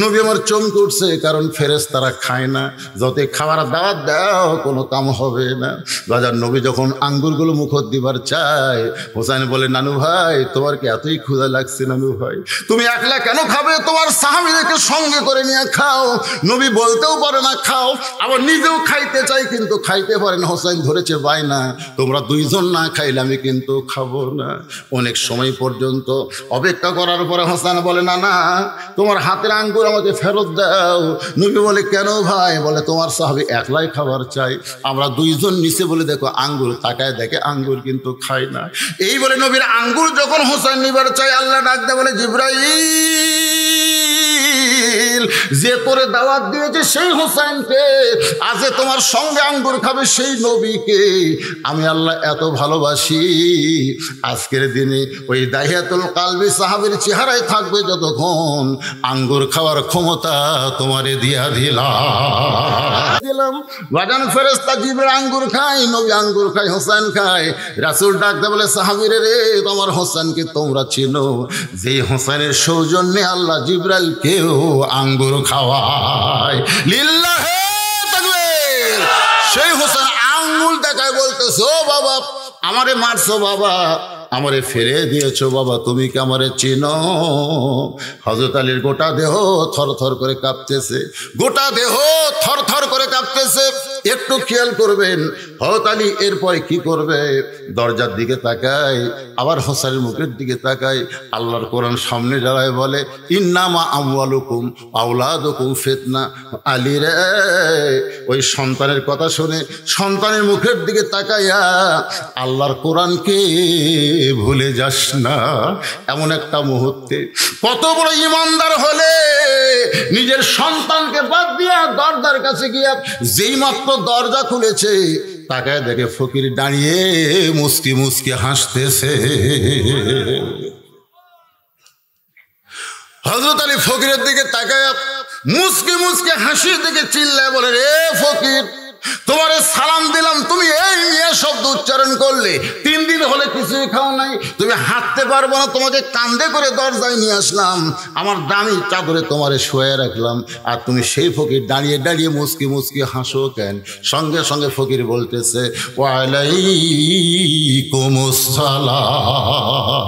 নবী আমার চমকে উঠছে, কারণ ফেরেশতারা খায় না, যত খাবার দাওয়াত দাও কোনো কাম হবে না। বাজার নবী যখন আঙ্গুরগুলো মুখত দিবার চায় হোসেন বলে নানু ভাই তোমার কি এতই ক্ষুধা লাগছে? নানু ভাই তুমি একলা কেন খাবে, তোমার সাহাবীদেরকে সঙ্গে করে নিয়ে খাও। নবী বলতেও পারে না খাও, আবার নিজেও খাইতে চাই কিন্তু খাইতে পারে না। হোসেন ধরেছে বায়না তোমরা দুইজন না খাইলে আমি কিন্তু খাবো না। অনেক সময় পর্যন্ত অপেক্ষা করার পরে হোসেন বলে না না তোমার হাতের আঙ্গুর আমাকে ফেরত দাও। নবী বলে কেন ভাই? বলে তোমার সাহাবী একলাই খাবার চাই, আমরা দুইজন নিচে বলে দেখো আঙ্গুর, তাকায় দেখে আঙ্গুর কিন্তু খাই না। এই বলে নবীর আঙ্গুর যখন হোসেন নিবার চাই আল্লাহ ডাকতে বলে জিবরাইল যে তোরে দাওয়াত দিয়েছে সেই হোসেনকে, আজ তোমার সঙ্গে আঙ্গুর খাবে সেই নবীকে আমি আল্লাহ এত ভালোবাসি। আজকের দিনে ওই দাহিয়াতুল কালবি সাহাবীর চেহারায় থাকবে যতক্ষণ আঙ্গুর খাওয়ার ক্ষমতা তোমারে দিয়া দিলাম। বাজান ফেরেশতা জিবরাইল আঙ্গুর খায়, নবী আঙ্গুর খায়, হোসেন খায়। রাসূল ডাকতে বলে সাহাবীরে রে তোমার হোসেনকে তোমরা চিনো, যে হোসেনের সৌজন্যে আল্লাহ জিবরাইলকেও আঙ্গুর খাওয়ায়। লিল্লাহে তাকবীর। সেই হোসেন আঙ্গুল দেখায় বলতেছে ও বাবা আমারে মারছো বাবা, আমারে ফিরে দিয়েছো বাবা, তুমি কি আমারে চিনো? হযরত আলীর গোটা দেহ থরথর করে কাঁপতেছে, গোটা দেহ থরথর করে কাঁপতেছে। একটু খেয়াল করবেন হযরত আলী এরপরে কি করবে? দরজার দিকে তাকায়, আবার হোসেনের মুখের দিকে তাকায়। আল্লাহর কোরআন সামনে দাঁড়ায় বলে, ইন্নামা আমওয়ালুকুম আওলাদুকুম ফিতনা। আলী রে, ওই সন্তানের কথা শুনে সন্তানের মুখের দিকে তাকাইয়া আল্লাহর কোরআনকে ভুলে যাস না। এমন একটা মুহূর্তে কত বড় ইমানদার হলে নিজের সন্তানকে বাদ দিয়া দরজার কাছে গিয়া যেই মাত্র দরজা খুলেছে তাকায় দেখে ফকির দাঁড়িয়ে মুস্কি মুস্কি হাসতেছে। হযরত আলী ফকিরের দিকে তাকায় মুস্কি মুস্কি হাসির দিকে চিল্লায় বলে, রে ফকির, তোমারে সালাম দিলাম, তুমি এই নিয়ে শব্দ উচ্চারণ করলে, 3 দিন হলে কিছুই খাও নাই, তুমি হাঁটতে পারবো না, তোমাকে কান্দে করে দরজায় নিয়ে আসলাম, আমার দামি চাদরে তোমারে শোয়ে রাখলাম, আর তুমি সেই ফকির দাঁড়িয়ে দাঁড়িয়ে মুস্কি মুস্কি হাসো কেন? সঙ্গে সঙ্গে ফকির বলতেছে, ওয়ালাইকুমুস সালাম।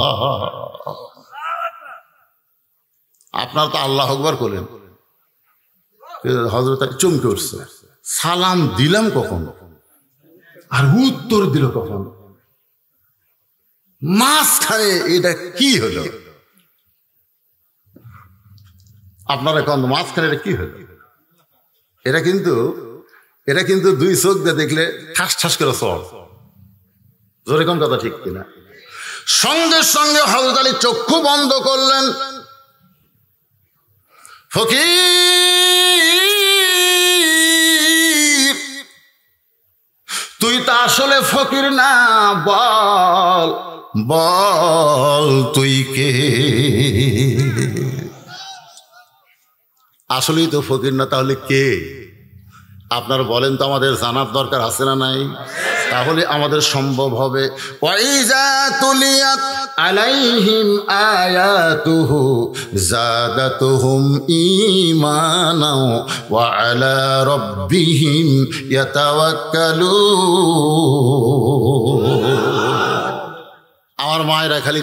আপনার তো আল্লাহু আকবার করলেন, হযরত আলী চমকে উঠছে, সালাম দিলাম কখন আর উত্তর দিল কখন? মাঝখানে এটা কি হলো? আপনারা এখন মাঝখানে এটা কি হলো? এটা কিন্তু 2 চোখ দিয়ে দেখলে ঠাস ঠাস করে চল, জোরে কোন কথা ঠিক কিনা? সঙ্গে সঙ্গে হযরত আলী চক্ষু বন্ধ করলেন। ফকির, তুই তো আসলে ফকির না, বল বল তুই কে? আসলেই তো ফকির না, তাহলে কে? আপনার বলেন তো, আমাদের জানার দরকার আছে না নাই? তাহলে আমাদের সম্ভব হবে। ওয়াইজা তুলিয়াত আলাইহিম আয়াতুহু যাদাতুহুম ঈমানা ওয়া আলা রাব্বিহিম ইয়াতাওয়াক্কালুন। আমার মায়েরা খালি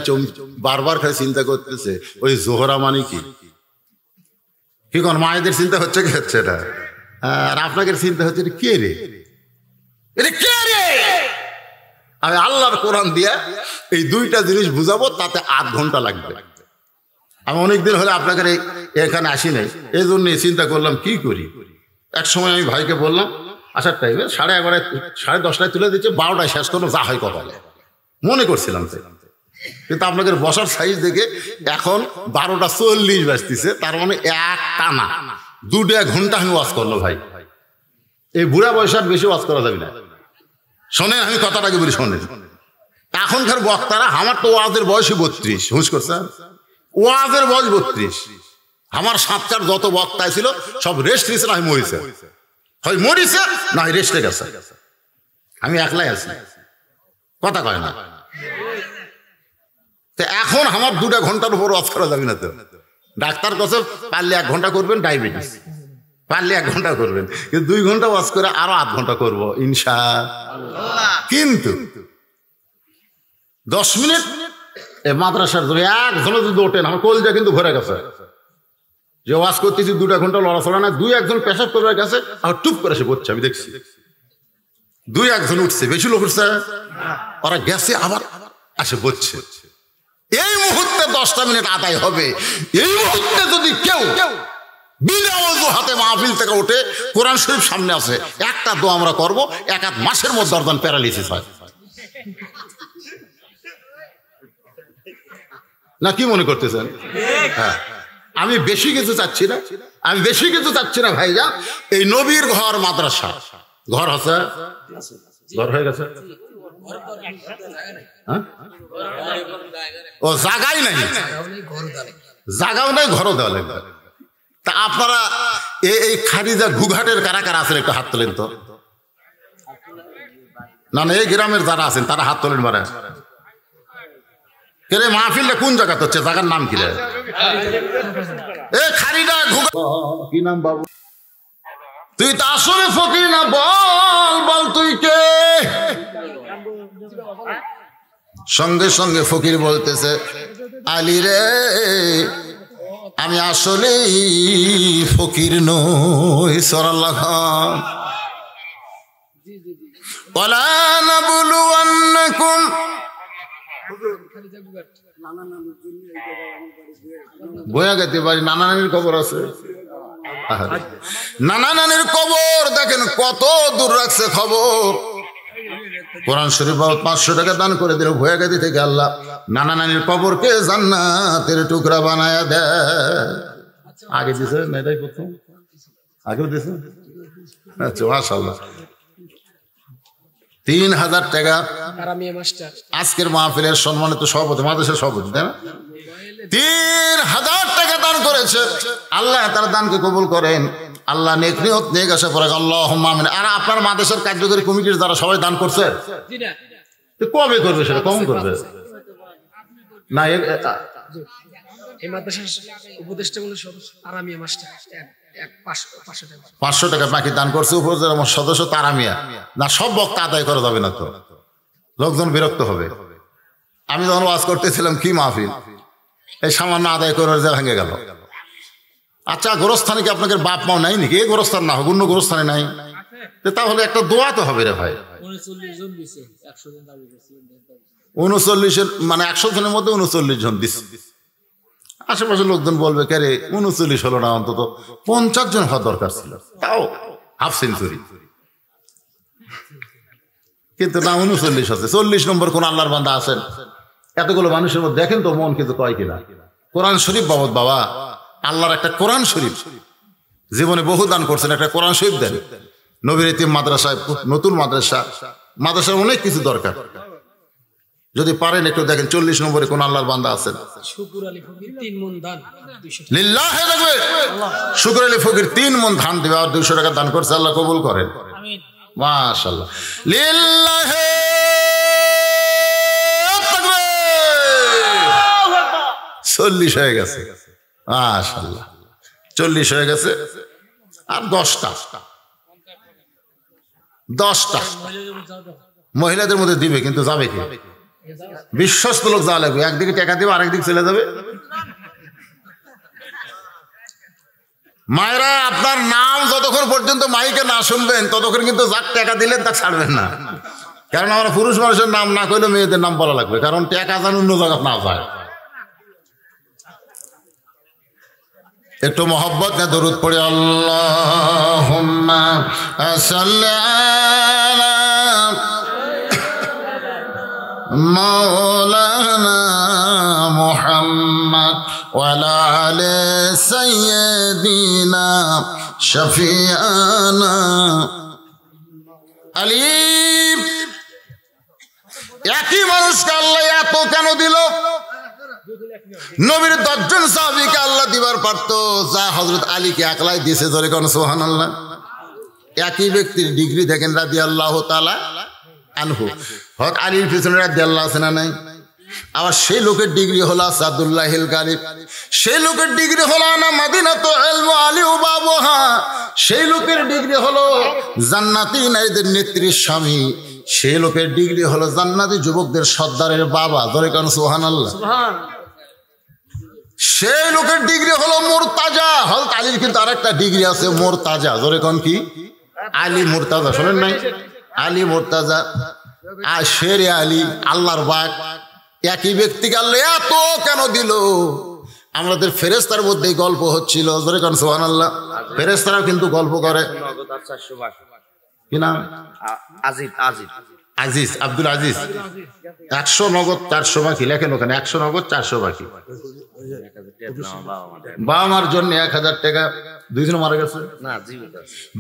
বারবার খালি চিন্তা করতেছে, ওই জোহরা মানে কি? কি কোন মায়েদের চিন্তা হচ্ছে কি হচ্ছে এটা? আর আপনাকে চিন্তা হচ্ছে এটা কে রে? এটা কে রে? আমি আল্লাহর কোরআন দিয়া এই 2টা জিনিস বুঝাবো, তাতে 8 ঘন্টা লাগবে। আমি অনেকদিন হলে আপনাকে এখানে আসি নাই, এই জন্য চিন্তা করলাম কি করি। এক সময় আমি ভাইকে বললাম, আসার টাইমে 11:30 10:30টায় তুলে দিচ্ছে, 12টায় শেষ করলো, যা হয় কপালে, মনে করছিলাম। কিন্তু আপনাদের বসার সাইজ দেখে এখন 12:40 বাজতেছে, তার মানে এক টানা 2 ঘন্টা আমি ওয়াজ করলো। ভাই, এই বুড়া বয়সার বেশি ওয়াজ করা যাবে না। শোনেন, আমি কথাটাকে বলি, শোনেন, এখনকার বক্তারা, আমার তো ওয়াজের বয়সই 32, হুঁশ করছে, ওয়াজের বয়স 32। আমার 7-4 যত বক্তা ছিল সব রেস্ট নিয়েছে, না মরিছে, হয় মরিছে না রেস্টে গেছে, আমি একলাই আছি, কথা কয় না। তো এখন আমার 2 ঘন্টার উপর ওয়াজ করা যাবে না। তো ডাক্তার কাছে পারলে 1 ঘন্টা করবেন, ডায়াবেটিস, পারলে 1 ঘন্টা করবেন, কিন্তু 2 ঘন্টা ওয়াজ করে আরো 8 ঘন্টা করবো ইনশাআল্লাহ। কিন্তু 10 মিনিট মাদ্রাসার জন্য একজনে যদি ওঠেন, আমার কলজা কিন্তু ভরে গেছে যে ওয়াজ করতেছি 2 ঘন্টা লড়াচড়া না। 2-1 পেশাব করবার গেছে, আর টুপ করে সে পড়ছে, আমি দেখছি 2-1 উঠছে, বেশি লোক উঠছে, ওরা গেছে আবার আসে পড়ছে। এই মুহূর্তে 10টা মিনিট আদায় হবে। এই মুহূর্তে যদি কেউ বিনা অজুহাতে মাহফিল থেকে উঠে, কোরআন শরীফ সামনে আছে, একটা দোয়া আমরা করবো, 1-1 মাসের মধ্যে অর্জন প্যারালিসিস হয় না? কি মনে করতেছেন? হ্যাঁ, আমি বেশি কিছু চাচ্ছি না, ভাইজান। এই নবীর ঘর মাদ্রাসা, ঘর আছে, ঘর হয়ে গেছে, ও জায়গাই নাই, জায়গাও নাই, ঘরও দেওয়া লাগবে। তা আপনারা এই খারিজা ঘুঘাটের কারা কারা আছেন একটু হাত তোলেন তো। না, এই গ্রামের যারা আছেন তারা হাত তোলেন। মারা কে রে? মাহফিলটা কোন জায়গা হচ্ছে? জায়গার নাম কি রে? খারিজা ঘুঘাট। কি নাম বাবু? তুই তো আসলে ফকির না, বল বল তুই কে? সঙ্গে সঙ্গে ফকির বলতেছে, আলী রে, আমি আসলেই ফকির নই। সুবহানাল্লাহ। ওয়ালা নাবলুওয়ান্নাকুম, বয়া গেতে পারি, নানা নানির কবর আছে। নানা নানির কবর দেখেন কত দূর রাখছে খবর। কোরআন শরীফ 500 টাকা দান করে দিল ভয়াগাতি থেকে আল্লাহ নানা নানির কবরকে জান্নাতের টুকরা বানায়া দেয়। আগে দিছে না, এটাই প্রথম, আগেও দিছে। আচ্ছা, মাশাআল্লাহ। 3000 টাকা আজকের মাহফিলের সম্মানিত সভাপতি, মাদ্রাসার সভাপতি, তাই না? 3000 টাকা দান করেছে। আল্লাহ তার দানকে কবুল করেন। আল্লাহ নেক নিয়ত নেক আশা করে আল্লাহুম্মা আমিন। আর আপনার মাদ্রাসার কার্যকরী কমিটির যারা সবাই দান করছে, কবে করবে সেটা কম করবে না? এই মাদ্রাসার উপদেষ্টাগুলো সব আরামিয়া মাস্টার 500 টাকা বাকি দান করছে উপজেলা সদস্য তারামিয়া। না, সব বক্তা আদায় করা যাবে না, তো লোকজন বিরক্ত হবে। আমি যখন ওয়াজ করতেছিলাম কি মাহফিল, এই সামান্য আদায় করে ভেঙে গেল। আচ্ছা, গোরস্থানে কি আপনাদের বাপ মাও নাই নাকি? এই গোরস্থান না হোক, অন্য গোরস্থানে নাই, তাহলে একটা দোয়া তো হবে রে ভাই। 39 মানে 100 জনের মধ্যে 39 জন দিচ্ছে। আশেপাশে লোকজন বলবে, কে রে 39 হলো না, অন্তত 50 জন হওয়া দরকার ছিল, তাও হাফ সেঞ্চুরি। কিন্তু না, 39 আছে। 40 নম্বর কোন আল্লাহর বান্দা আছেন? এতগুলো মানুষের মধ্যে দেখেন তো মন কিন্তু কয় কিনা। কোরআন শরীফ বাবদ বাবা, আল্লাহর একটা কোরআন শরীফ জীবনে বহু দান করছেন, একটা কোরআন শরীফ দেন। নবীর ইতিম মাদ্রাসায়, নতুন মাদ্রাসার অনেক কিছু দরকার। যদি পারেন একটু দেখেন 40 নম্বরে কোন আল্লাহর বান্দা আছেন। শুকুর আলী ফকির 3 মণ ধান, লিল্লাহি লাগবে। শুকুর আলী ফকির 3 মণ ধান দিবে আর 200 টাকা দান করছে, আল্লাহ কবুল করেন। আমিন, মাশাআল্লাহ। লিল্লাহি 40 হয়ে গেছে, মাশাআল্লাহ। 40 হয়ে গেছে, আর 10টা মহিলাদের মধ্যে দিবে, কিন্তু যাবে কি? বিশ্বস্ত লোক যাওয়া লাগবে। একদিকে টাকা দিবে, আরেকদিকে চলে যাবে। মায়েরা, আপনার নাম যতক্ষণ পর্যন্ত মাইকে না শুনবেন ততক্ষণ কিন্তু যাক টাকা দিলেন তা ছাড়বেন না। কারণ আমরা পুরুষ মানুষের নাম না করলে মেয়েদের নাম বলা লাগবে, কারণ টাকা যেন অন্য জায়গা না যায়। একটু মোহব্বত না দরুদ পড়ে আল্লাহুম্মা সাল্লি আলা মাওলানা মুহাম্মদ ওয়া আলা আলি সাইয়্যিদিনা শাফিআনা আলী। একই মানুষকে আল্লাহ এত কেন দিল? নবীর 10 জন সাহাবীকে আল্লাহ দিবার পারত, যা হযরত আলীকে একলাই দিয়েছে। জোরে কোন সুবহানাল্লাহ। একই ব্যক্তির ডিগ্রি দেখেন রাদিয়াল্লাহু তাআলা আনহু। হযরত আলীর পিছনে রাদিয়াল্লাহু আছে না নাই? আবার সেই লোকের ডিগ্রি হলো আসাদুল্লাহিল গালিব, সেই লোকের ডিগ্রি হলো আনা মাদিনাতু ইলমু আলী ওয়া বাবুহা, সেই লোকের ডিগ্রি হলো জান্নাতি নারীদের নেত্রীর স্বামী, সেই লোকের ডিগ্রি হলো জান্নাতি যুবকদের সর্দারের বাবা। জোরে কোন সুবহানাল্লাহ। সেই লোকের ডিগ্রি হলো মুরতাজা। হযরত আলীর কিন্তু আরেকটা ডিগ্রি আছে, মুরতাজা। জোরে কোন কি? আলী মুরতাজা, শোনেন নাই? আলী মুরতাজা আর শেরে আলী, আল্লাহর বাগ। একই ব্যক্তিকে আল্লাহ এত কেন দিল? আমাদের ফেরেশতার মধ্যে গল্প হচ্ছিল। জোরে কোন সুবহানাল্লাহ। ফেরেশতারাও কিন্তু গল্প করে। কি নাম? আজিজ, আব্দুল আজিজ। 100 নগদ 400 বাকি লেখেন ওখানে, 100 নগদ 400 বাকি। বাবা মার জন্য 1000 টাকা। 2 জন মারা গেছে না?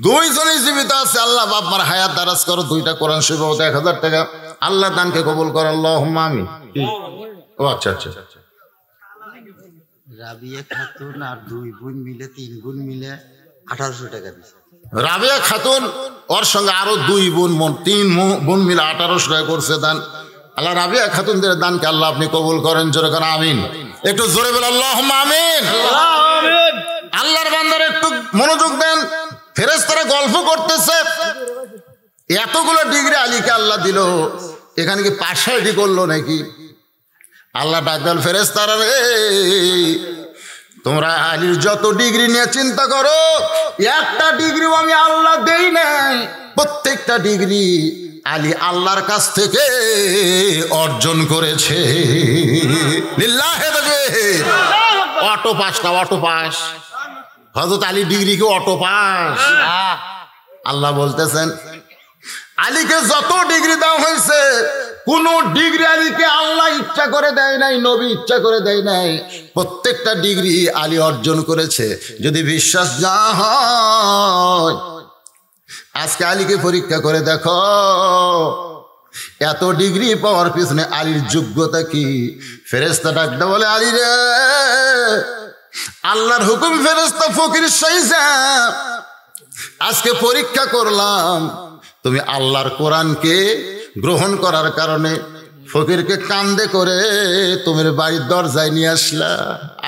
2 জনই জীবিত আছে। আল্লাহ বাপ মার হায়াত দারাজ করো। 2টা কোরআন শরীফ 1000 টাকা। আল্লাহ দানকে কবুল করো, আল্লাহুম্মা আমিন। ও আচ্ছা আচ্ছা। রাবিয়া খাতুন আর 2 বোন মিলে 3 বোন মিলে 1800 টাকা দিছে। রাবিয়া খাতুন ওর সঙ্গে আরো 2 বোন, 3 বোন মিলে 1800 টাকা করছে দান। আল্লাহ রাবিয়া খাতুনদের দানকে আল্লাহ আপনি কবুল করেন। জোরে করে আমিন। একটু জোরে বলে আল্লাহুম্মা আমিন। আল্লাহর বান্দারা একটু মনোযোগ দেন। ফেরেশতারা গল্প করতেছে, এতগুলো ডিগ্রি আলীকে আল্লাহ দিল, এখানে কি পাশাইটি করলো নাকি? আল্লাহ ডাকবেন ফেরেশতারা রে, তোমরা আলীর যত ডিগ্রি নিয়ে চিন্তা করো, একটা ডিগ্রিও আমি আল্লাহ দেই নাই। প্রত্যেকটা ডিগ্রি আলী আল্লাহর কাছ থেকে অর্জন করেছে। লিল্লাহে তাকবীর। অটো পাস না, অটো পাস। হযরত আলী ডিগ্রি কি অটো পাস? আল্লাহ বলতেছেন আলীকে যত ডিগ্রি দেওয়া হয়েছে, কোন ডিগ্রি আলীকে আল্লাহ ইচ্ছা করে দেয় নাই, নবী ইচ্ছা করে দেয় নাই। প্রত্যেকটা ডিগ্রি আলী অর্জন করেছে। যদি বিশ্বাস না হয় আজকে আলীকে পরীক্ষা করে দেখো, এত ডিগ্রি পাওয়ার পিছনে আলীর যোগ্যতা কি? ফেরেশতা ডাকতে বলে আলী রে, আল্লাহর হুকুম ফেরেশতা ফকির সাইজা আজকে পরীক্ষা করলাম, তুমি আল্লাহর কোরআনকে গ্রহণ করার কারণে ফকিরকে কান্দে করে তোমার বাড়ির দরজায় নিয়ে আসলা।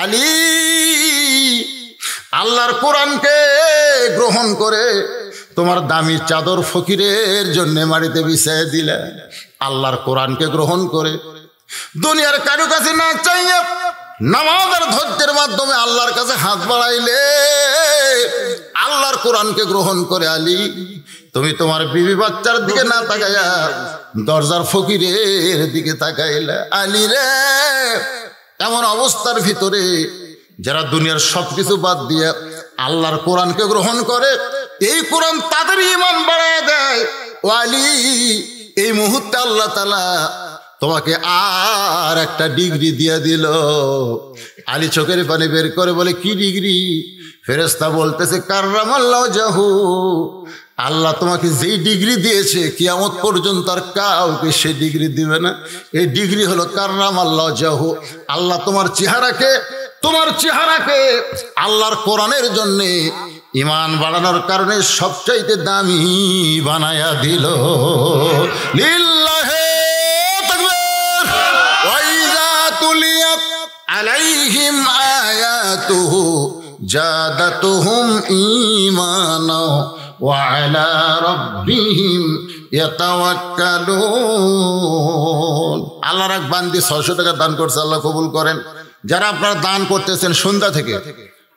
আলী আল্লাহর কোরআনকে গ্রহণ করে তোমার দামি চাদর ফকিরের জন্য মাটিতে বিছায় দিলে। আল্লাহর কোরআনকে গ্রহণ করে দুনিয়ার কারো কাছে না চাইয়া নামাজ আর ধৈর্যের মাধ্যমে আল্লাহর কাছে হাত বাড়াইলে, আল্লাহর কোরআনকে গ্রহণ করে আলী তুমি তোমার বিবি বাচ্চার দিকে না তাকাইয়া দরজার ফকিরের দিকে তাকাইলা। আলী রে, এমন অবস্থার ভিতরে যারা দুনিয়ার সবকিছু বাদ দিয়ে আল্লাহর কোরআনকে গ্রহণ করে, এই কোরআন তাদের ঈমান বাড়ায় দেয়। ও আলী, এই মুহূর্তে আল্লাহ তাআলা তোমাকে আর একটা ডিগ্রি দিয়ে দিল। আলী চোখের পানি বের করে বলে কি ডিগ্রি? ফেরেশতা বলতেছে কাররামাল্লাহু ওয়াজহু, আল্লাহ তোমাকে যেই ডিগ্রি দিয়েছে কিয়ামত পর্যন্ত আর কাউকে সেই ডিগ্রি দিবে না। এই ডিগ্রি হলো কাররামাল্লাহু ওয়াজহু। আল্লাহ তোমার চেহারাকে আল্লাহর কোরআনের জন্য ঈমান বাড়ানোর কারণে সবচাইতে দামি বানায়া দিল। লিল্লাহি তাকবীর। ওয়া ইযা তুলিয়াত আলাইহিম আয়াতুহু জাদাতুহুম ঈমানা ওয়া আলা রাব্বিহিম ইয়াতাওয়াক্কালুন। আল্লাহর এক বান্দি 600 টাকা দান করছে, আল্লাহ কবুল করেন। যারা আপনারা দান করতেছেন সন্ধ্যা থেকে,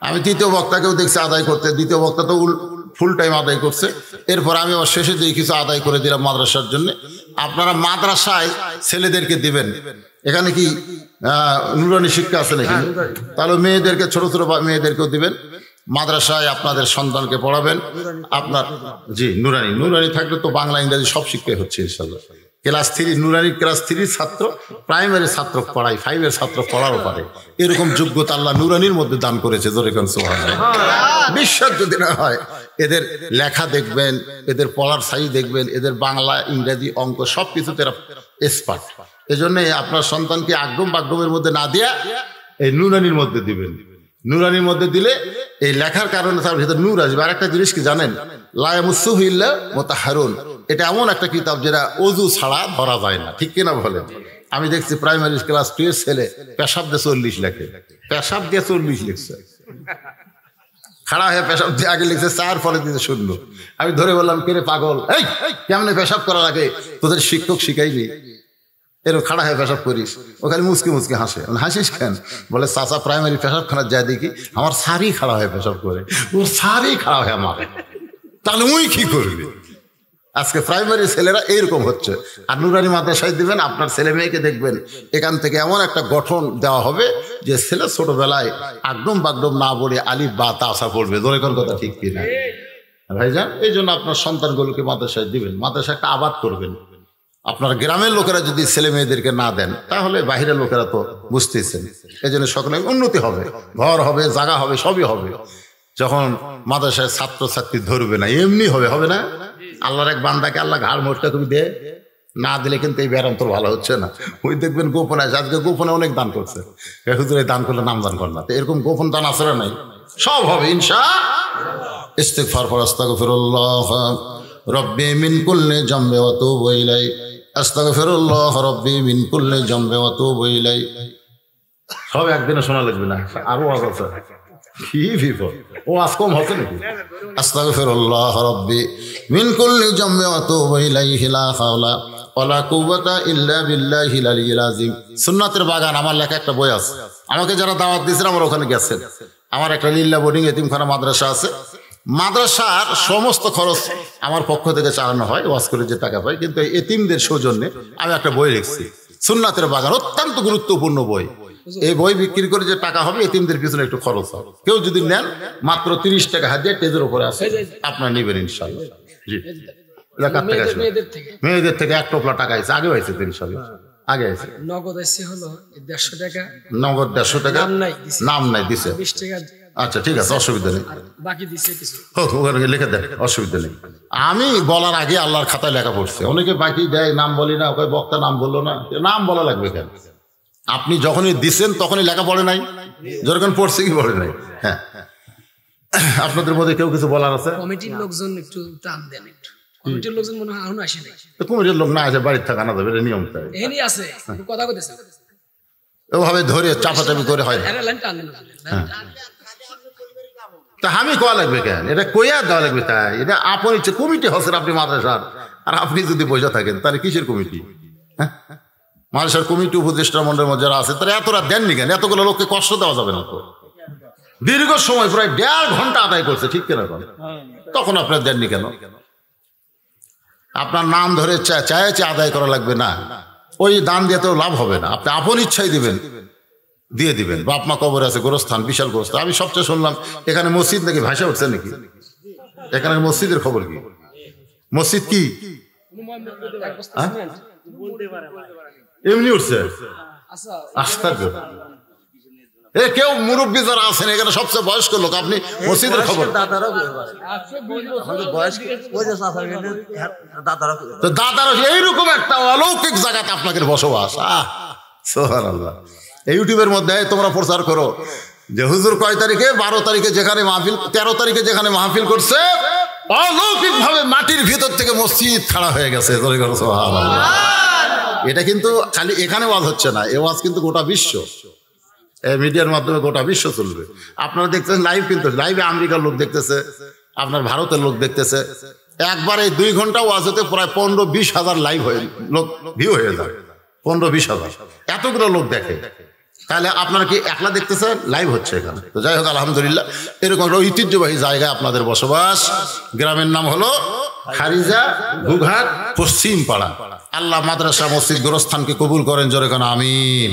আমি তৃতীয় বক্তাকেও দেখছি আদায় করতে, দ্বিতীয় বক্তা তো ফুল টাইম আদায় করছে। এরপর আমি আবার শেষে দিয়ে কিছু আদায় করে দিলাম মাদ্রাসার জন্য। আপনারা মাদ্রাসায় ছেলেদেরকে দিবেন। এখানে কি নুরানি শিক্ষা আছে নাকি? তাহলে মেয়েদেরকে, ছোট ছোট মেয়েদেরকেও দিবেন। মাদ্রাসায় আপনাদের সন্তানকে পড়াবেন। আপনার জি নুরানি থাকলে তো বাংলা ইংরেজি সব শিক্ষাই হচ্ছে ইনশাআল্লাহ। ক্লাস 3 নুরানি ক্লাস 3 ছাত্র, প্রাইমারি ছাত্র পড়াই, 5-এর ছাত্র পড়ারও পারে। এরকম যোগ্যতা আল্লাহ নুরানির মধ্যে দান করেছে। জোরে কোন সুবহানাল্লাহ। বিশ্বাস যদি না হয়, এদের লেখা দেখবেন, এদের পড়ার সাইজ দেখবেন, এদের বাংলা ইংরেজি অঙ্ক সব কিছুতে এক্সপার্ট। এজন্য আপনার সন্তানকে আগম বাগমের মধ্যে না দিয়া এই নুরানির মধ্যে দিবেন। নুরানির মধ্যে দিলে এই লেখার কারণে তার ভিতরে নূর আসবে। আর একটা জিনিস কি জানেন? লা ইয়ামুসসুহু ইল্লা মুতাহহারুন। এটা এমন একটা কিতাব যেটা ওযু ছাড়া ধরা যায় না, ঠিক কিনা বলেন? আমি দেখছি প্রাইমারি ক্লাস 2 এর ছেলে পেশাব দিয়ে 40 লেখে, পেশাব দিয়ে 40 লিখছে। খাড়া হয়ে পেশাব দিয়ে আগে লিখছে 4, পরে দিতে 0। আমি ধরে বললাম কে রে পাগল, এই কেমনে পেশাব করার আগে তোদের শিক্ষক শিখাইনি? এরকম খাড়া হয়ে পেশাব করিস। ওখানে মুসকি মুসকি হাসে। হাসিস কেন? বলে চাচা প্রাইমারি পেশাব খানার যায় দেখি আমার সারি খাড়া হয়ে পেশাব করে, ওর সারি খাড়া হয়ে মারে, তাহলে উই কি করবি? আজকে প্রাইমারি ছেলেরা এইরকম হচ্ছে। আর নুরানি মাদ্রাসায় দিবেন, আপনার ছেলে মেয়েকে দেখবেন এখান থেকে এমন একটা গঠন দেওয়া হবে যে ছেলে ছোটবেলায় আগডম বাগডম না বলে আলিফ বা তা আসা পড়বে। ধরে কোন কথা ঠিক কিনা ভাইজান? এই জন্য আপনার সন্তানগুলোকে মাদ্রাসায় দিবেন, মাদ্রাসা একটা আবাদ করবেন। আপনার গ্রামের লোকেরা যদি ছেলে মেয়েদেরকে না দেন, তাহলে বাহিরের লোকেরা তো বুঝতেছেন। এই জন্য সকলে উন্নতি হবে, ঘর হবে, জায়গা হবে, সবই হবে। যখন মাদ্রাসায় ছাত্র ছাত্রী ধরবে না, এমনি হবে না? আল্লাহর এক বান্দাকে আল্লাহ ঘাড় মোটটা তুমি দে না দিলে কিন্তু এই ব্যারাম তোর ভালো হচ্ছে না। ওই দেখবেন গোপনে আছে, আজকে গোপনে অনেক দান করছে, হুজুরে দান করলে নাম দান কর না। তো এরকম গোপন দান আসলে নাই, সব হবে ইনশাআল্লাহ। ইস্তিগফার পর আস্তাগফিরুল্লাহ রব্বি মিন কুল্লি জামবি ওয়া তুবু ইলাইহি, আস্তাগফিরুল্লাহ রব্বি মিন কুল্লি জামবি ওয়া তুবু ইলাইহি। সব একদিনে শোনা লাগবে না, আরো ওয়াজ আছে। কি বিপদ, ও আজ কম হচ্ছে নাকি? আস্তাগফিরুল্লাহ রব্বি মিন কুল্লি জামবি ওয়া তুবু ইলাইহি লা হাওলা ওয়ালা কুওয়াতা ইল্লা বিল্লাহিল আলিয়্যিল আযীম। সুন্নাতের বাগান আমার লেখা একটা বই আছে। আমাকে যারা দাওয়াত দিয়েছেন আমার ওখানে গেছেন। আমার একটা লিল্লা বোর্ডিং এতিমখানা মাদ্রাসা আছে। মাদ্রাসার সমস্ত খরচ আমার পক্ষ থেকে চালানো হয়, ওয়াজ করে যে টাকা পাই। কিন্তু এতিমদের সৌজন্যে আমি একটা বই লিখছি, সুন্নাতের বাগান, অত্যন্ত গুরুত্বপূর্ণ বই। এই বই বিক্রি করে যে টাকা হবে এতিমদের পিছনে একটু খরচ হবে। কেউ যদি নেন মাত্র 30 টাকা হাজিয়া, টেজের উপরে আছে, আপনার নেবেন ইনশাল্লাহ। জি, মেয়েদের থেকে 1 টোপলা টাকা আছে, আগে হয়েছে ইনশাল্লাহ, আগে আছে। নগদ আছে হলো 150 টাকা, নগদ 150 টাকা, নাম নাই দিছে। 20 টাকা। আচ্ছা ঠিক আছে, অসুবিধা নেই, বাকি দিছে কিছু, হোক ওখানে লিখে দেন, অসুবিধা নেই। আমি বলার আগে আল্লাহর খাতায় লেখা পড়ছে। অনেকে বাকি দেয়, নাম বলি না, ওকে বক্তা নাম বললো না, নাম বলা লাগবে কেন? আপনি যখনই দিচ্ছেন তখনই লেখা পড়ে নাই, যখন পড়ছে কি পড়ে নাই। হ্যাঁ, আপনাদের মধ্যে কেউ কিছু বলার আছে? কমিটির লোকজন একটু টান দেন, একটু কমিটির লোকজন মনে হয় এখনো আসে নাই। তো কমিটির লোক না আসে বাড়ির থাকা না যাবে, নিয়ম তাই এখানেই আছে, কথা কইতেছে ওভাবে ধরে চাপাচাপি করে হয়। তা আমি কোয়া লাগবে কেন? এটা কইয়া দেওয়া লাগবে তাই? এটা আপন ইচ্ছে কমিটি হচ্ছেন আপনি মাদ্রাসার, আর আপনি যদি বসে থাকেন তাহলে কিসের কমিটি? হ্যাঁ, মাদ্রাসার কমিটি উপদেষ্টা মন্ডলের মধ্যে যারা আছে তারা এতটা দেননি কেন? এতগুলো লোককে কষ্ট দেওয়া যাবে না তো? দীর্ঘ সময় প্রায় 1.5 ঘন্টা আদায় করছে, ঠিক কেন? তখন আপনার দেননি কেন? আপনার নাম ধরে চায় আদায় করা লাগবে না, ওই দান দিয়ে তো লাভ হবে না। আপনি আপন ইচ্ছাই দিবেন, দিয়ে দিবেন। বাপ মা কবর আছে, গোরস্থান, বিশাল গোরস্থান। আমি সবচেয়ে শুনলাম এখানে মসজিদ নাকি ভাষা উঠছে নাকি? এখানে মসজিদের খবর কি? মসজিদ কি এমনি উঠছে? আশ্চর্য। কেউ মুরব্বী যারা আছেন এখানে সবচেয়ে বয়স্ক লোক, আপনি মসজিদের খবর? দাদারা এইরকম একটা অলৌকিক জায়গাতে আপনাদের বসবাস। সুবহানাল্লাহ। ইউটিউবের মধ্যে তোমরা প্রচার করো যে হুজুর কয় তারিখে, 12 তারিখে যেখানে মাহফিল, 13 তারিখে যেখানে মাহফিল করছে, অলৌকিক ভাবে মাটির ভিতর থেকে মসজিদ খাড়া হয়ে গেছে। সুবহানাল্লাহ। এটা কিন্তু খালি এখানে ওয়াজ হচ্ছে না, এ ওয়াজ কিন্তু গোটা বিশ্ব, মিডিয়ার মাধ্যমে গোটা বিশ্ব চলবে। আপনারা দেখতেছেন লাইভ, কিন্তু লাইভে আমেরিকার লোক দেখতেছে, আপনার ভারতের লোক দেখতেছে। একবার এই 2 ঘন্টা ওয়াজ হতে প্রায় 15-20 হাজার লাইভ হয়ে লোক ভিউ হয়ে যায়, 15-20 হাজার, এতগুলো লোক দেখে। তাহলে আপনারা কি একলা দেখতেছেন? লাইভ হচ্ছে এখানে। তো যাই হোক, আলহামদুলিল্লাহ, এরকম একটা ঐতিহ্যবাহী জায়গায় আপনাদের বসবাস। গ্রামের নাম হলো খারিজা ঘুঘাট পশ্চিম পাড়া। আল্লাহ মাদ্রাসা মসজিদ গোরস্থানকে কবুল করেন, জোরে কেন আমিন।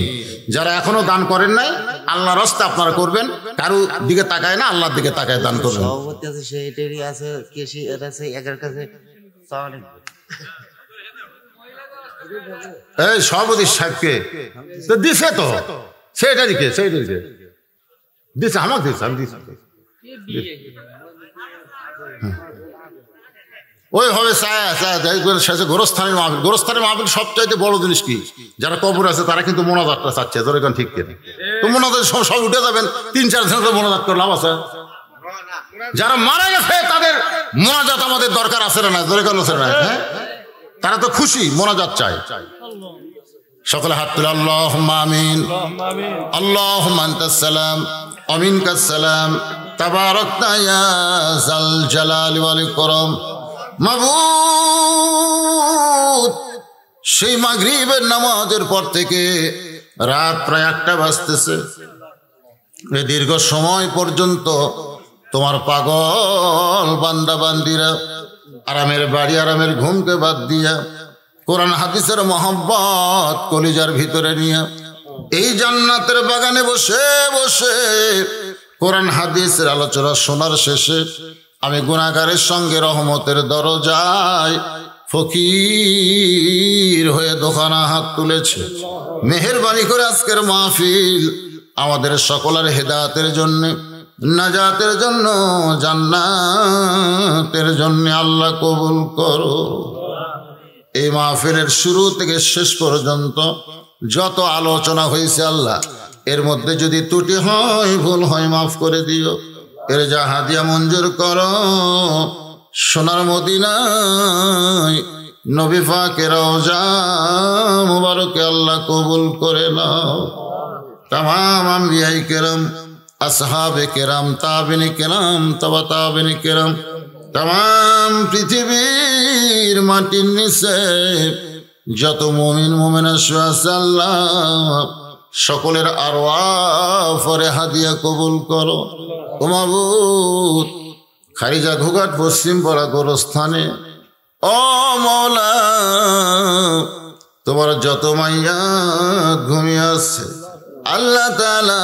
যারা এখনো দান করেন নাই, আল্লাহর রাস্তা আপনারা করবেন, কারো দিকে তাকায় না, আল্লাহর দিকে তাকায় দান করবেন। সভাপতি আছে, সেক্রেটারি আছে, কেসি আছে, একের কাছে এই সভাপতি সাহেবকে তো দিছে, তো সেটারিকে দিছে, আমাকে দিচ্ছে, আমি দিচ্ছি। ওই হবে শেষে গোরস্থানের মাহফিল। গোরস্থানের মাহফিল সবচাইতে বড় জিনিস কি? যারা কবর আছে তারা কিন্তু মোনাজাতটা চাচ্ছে, ধরে এখন ঠিক কিনা? তো মোনাজাত সব উঠে যাবেন, 3-4 দিন মোনাজাত করে লাভ আছে? যারা মারা গেছে তাদের মোনাজাত আমাদের দরকার আছে না? ধরে কেন আছে না? হ্যাঁ, তারা তো খুশি, মোনাজাত চায়। সকলে হাত তুলে আল্লাহুম্মা আমিন। আল্লাহুম্মা আনতাস সালাম ওয়া মিনকাস সালাম, তাবারাকতা ইয়া যাল জালালি ওয়াল ইকরাম। মাবুদ, সেই মাগরিবের নামাজের পর থেকে রাত প্রায় 1টা বাজতেছে, এই দীর্ঘ সময় পর্যন্ত তোমার পাগল বান্দা বান্দিরা আরামের বাড়ি, আরামের ঘুমকে বাদ দিয়া, কোরআন হাদিসের মহব্বত কলিজার ভিতরে নিয়ে এই জান্নাতের বাগানে বসে বসে কোরআন হাদিসের আলোচনা শোনার শেষে আমি গুনাহগারের সঙ্গে রহমতের দরজায় ফকির হয়ে দোকানা হাত তুলেছে। মেহেরবানি করে আজকের মাহফিল আমাদের সকলের হেদায়েতের জন্য, নাজাতের জন্য, জান্নাতের জন্য আল্লাহ কবুল করো। এই মাহফিলের শুরু থেকে শেষ পর্যন্ত যত আলোচনা হয়েছে আল্লাহ, এর মধ্যে যদি ত্রুটি হয়, ভুল হয়, মাফ করে দিও। এর যা হাদিয়া মঞ্জুর করো, সোনার মদিনায় নবী পাকের রওজা মুবারকে আল্লাহ কবুল করে নাও। তামাম আম্বিয়ায়ে কেরাম, আসহাবে কেরাম, তাবিনে কেরাম, তবা তাবিনে কেরাম, তামাম পৃথিবীর মাটির নিচে যত মুমিন মুমিনা শুয়ে আছে আল্লাহ সকলের আরওয়াহ হাদিয়া কবুল করো। ও মাবুদ, খারিজা ঘুঘাট পশ্চিম পাড়া গোরস্থানে ও মওলা তোমার যত মাইয়া ঘুমিয়ে আছে আল্লাহ তাআলা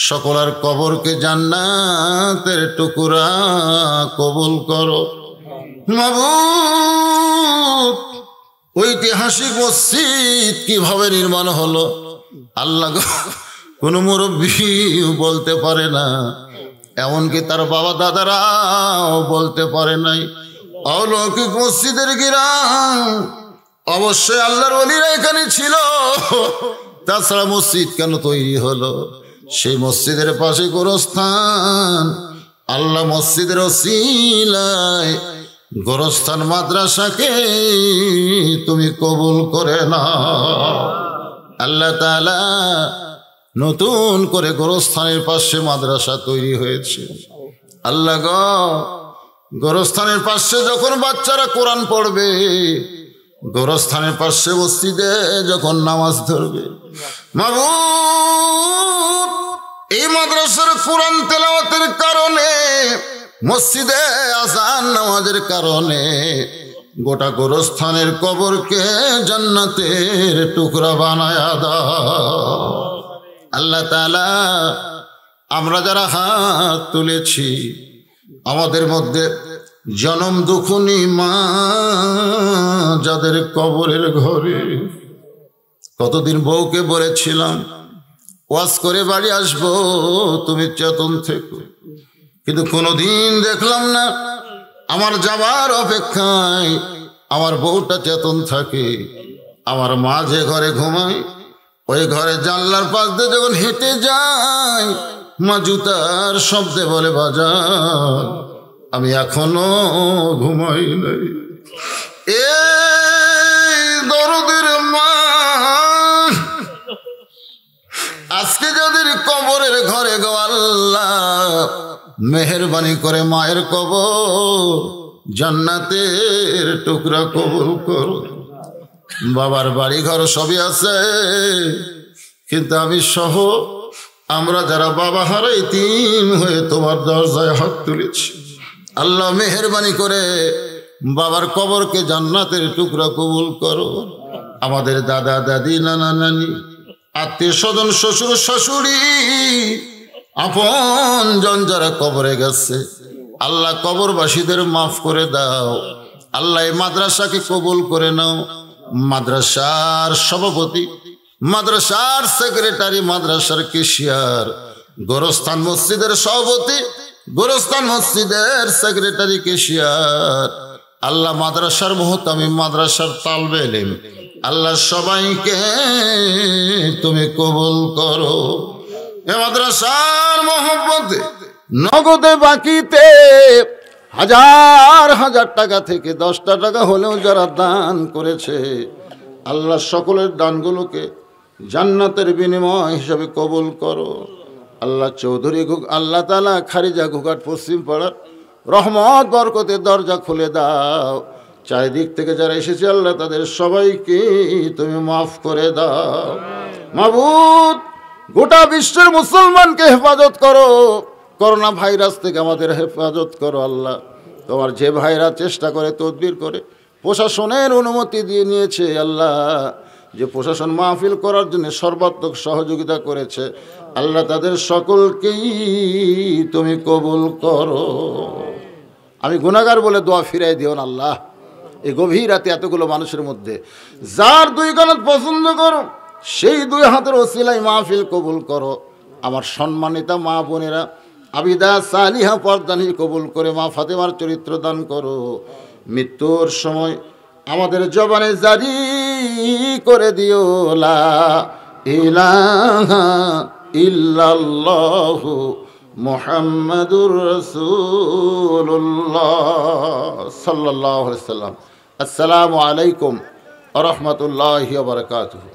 সকলের কবরকে জান্নাতের টুকরা কবুল করো। মাবুদ, ঐতিহাসিক মসজিদ কিভাবে নির্মাণ হলো আল্লাহ কোন মুরব্বী বলতে পারে না, এমনকি তার বাবা দাদারাও বলতে পারে নাই। অলৌকিক মসজিদের গিরাম অবশ্যই আল্লাহর ওলিরা এখানে ছিল, তাছাড়া মসজিদ কেন তৈরি হলো? সেই মসজিদের পাশে গোরস্থান, আল্লাহ মসজিদের ওসিলায় গোরস্থান মাদ্রাসাকে তুমি কবুল করে না। আল্লাহ তাআলা নতুন করে গোরস্থানের পাশে মাদ্রাসা তৈরি হয়েছে। আল্লাহ গো, গোরস্থানের পাশে যখন বাচ্চারা কোরআন পড়বে, গোরস্থানের পাশে মসজিদে যখন নামাজ ধরবে, মাবুদ এই মাদ্রাসার কোরআন তেলাওয়াতের কারণে, মসজিদে আযান নামাজের কারণে গোটা গোরস্থানের কবরকে জান্নাতের টুকরা বানায়া দাও। আল্লাহ তাআলা আমরা যারা হাত তুলেছি, আমাদের মধ্যে জনম দুঃখনী মা যাদের কবরের ঘরে, কতদিন বউকে বলেছিলাম ওয়াজ করে বাড়ি আসবো, তুমি চেতন থেকো, কিন্তু কোনোদিন দেখলাম না আমার যাবার অপেক্ষায় আমার বউটা চেতন থাকে। আমার মা যে ঘরে ঘুমায়, ওই ঘরে জানলার পাশ দিয়ে যখন হেঁটে যায়, মা জুতার শব্দে বলে বাজান আমি এখনো ঘুমাই নাই। এই দরদের মা আজকে যাদের কবরের ঘরে গো আল্লাহ মেহেরবানি করে মায়ের কবর জান্নাতের টুকরা কবুল করো। বাবার বাড়ি ঘর সবই আছে, কিন্তু আমি সহ আমরা যারা বাবা হারাই তিন হয়ে তোমার দরজায় হাত তুলেছি, আল্লাহ মেহেরবানি করে বাবার কবরকে জান্নাতের টুকরা কবুল করো। আমাদের দাদা দাদি নানা নানি আত্মীয় স্বজন শ্বশুর শাশুড়ি আপন জন যারা কবরে গেছে, আল্লাহ কবরবাসীদের মাফ করে দাও। আল্লাহ এই মাদ্রাসাকে কবুল করে নাও। মাদ্রাসার সভাপতি, মাদ্রাসার সেক্রেটারি, মাদ্রাসার কেশিয়ার, গোরস্থান মসজিদের সভাপতি, গোরস্থান মসজিদের সেক্রেটারি, কেশিয়ার, আল্লাহ মাদ্রাসার মুহতামিম, মাদ্রাসার তালবে ইলম, আল্লাহ সবাইকে তুমি কবুল করো। এ মাদ্রাসার মহব্বতে নগদে বাকিতে হাজার হাজার টাকা থেকে 10টা টাকা হলেও যারা দান করেছে, আল্লাহ সকলের দানগুলোকে জান্নাতের বিনিময় হিসাবে কবুল করো। আল্লাহ চৌধুরী আল্লাহ তাআলা খারিজা ঘুঘাট পশ্চিম পাড়ার রহমত বরকতের দরজা খুলে দাও। চারিদিক থেকে যারা এসেছে আল্লাহ তাদের সবাইকে তুমি মাফ করে দাও। মাবুদ, গোটা বিশ্বের মুসলমানকে হেফাজত করো, করোনা ভাইরাস থেকে আমাদের হেফাজত করো। আল্লাহ তোমার যে ভাইরা চেষ্টা করে তদবির করে প্রশাসনের অনুমতি দিয়ে নিয়েছে, আল্লাহ যে প্রশাসন মাহফিল করার জন্য সর্বাত্মক সহযোগিতা করেছে, আল্লাহ তাদের সকলকেই তুমি কবুল করো। আমি গুনাহগার বলে দোয়া ফিরাই দিও না আল্লাহ। এই গভীর রাতে এতগুলো মানুষের মধ্যে যার দুই কানাত পছন্দ করো, সেই দুই হাতের ওসিলায় মাহফিল কবুল করো। আমার সম্মানিতা মা বোনেরা আবিদা সালিহা পর্দানি কবুল করে মা ফাতেমার চরিত্র দান করো। মৃত্যুর সময় আমাদের জবানে জারি করে দিও লা ইলাহা ইল্লাল্লাহু মুহাম্মাদুর রাসূলুল্লাহ সাল্লাল্লাহু আলাইহি ওয়াসাল্লাম। আসসালামু আলাইকুম ওয়া রাহমাতুল্লাহি ওয়া বারাকাতুহু।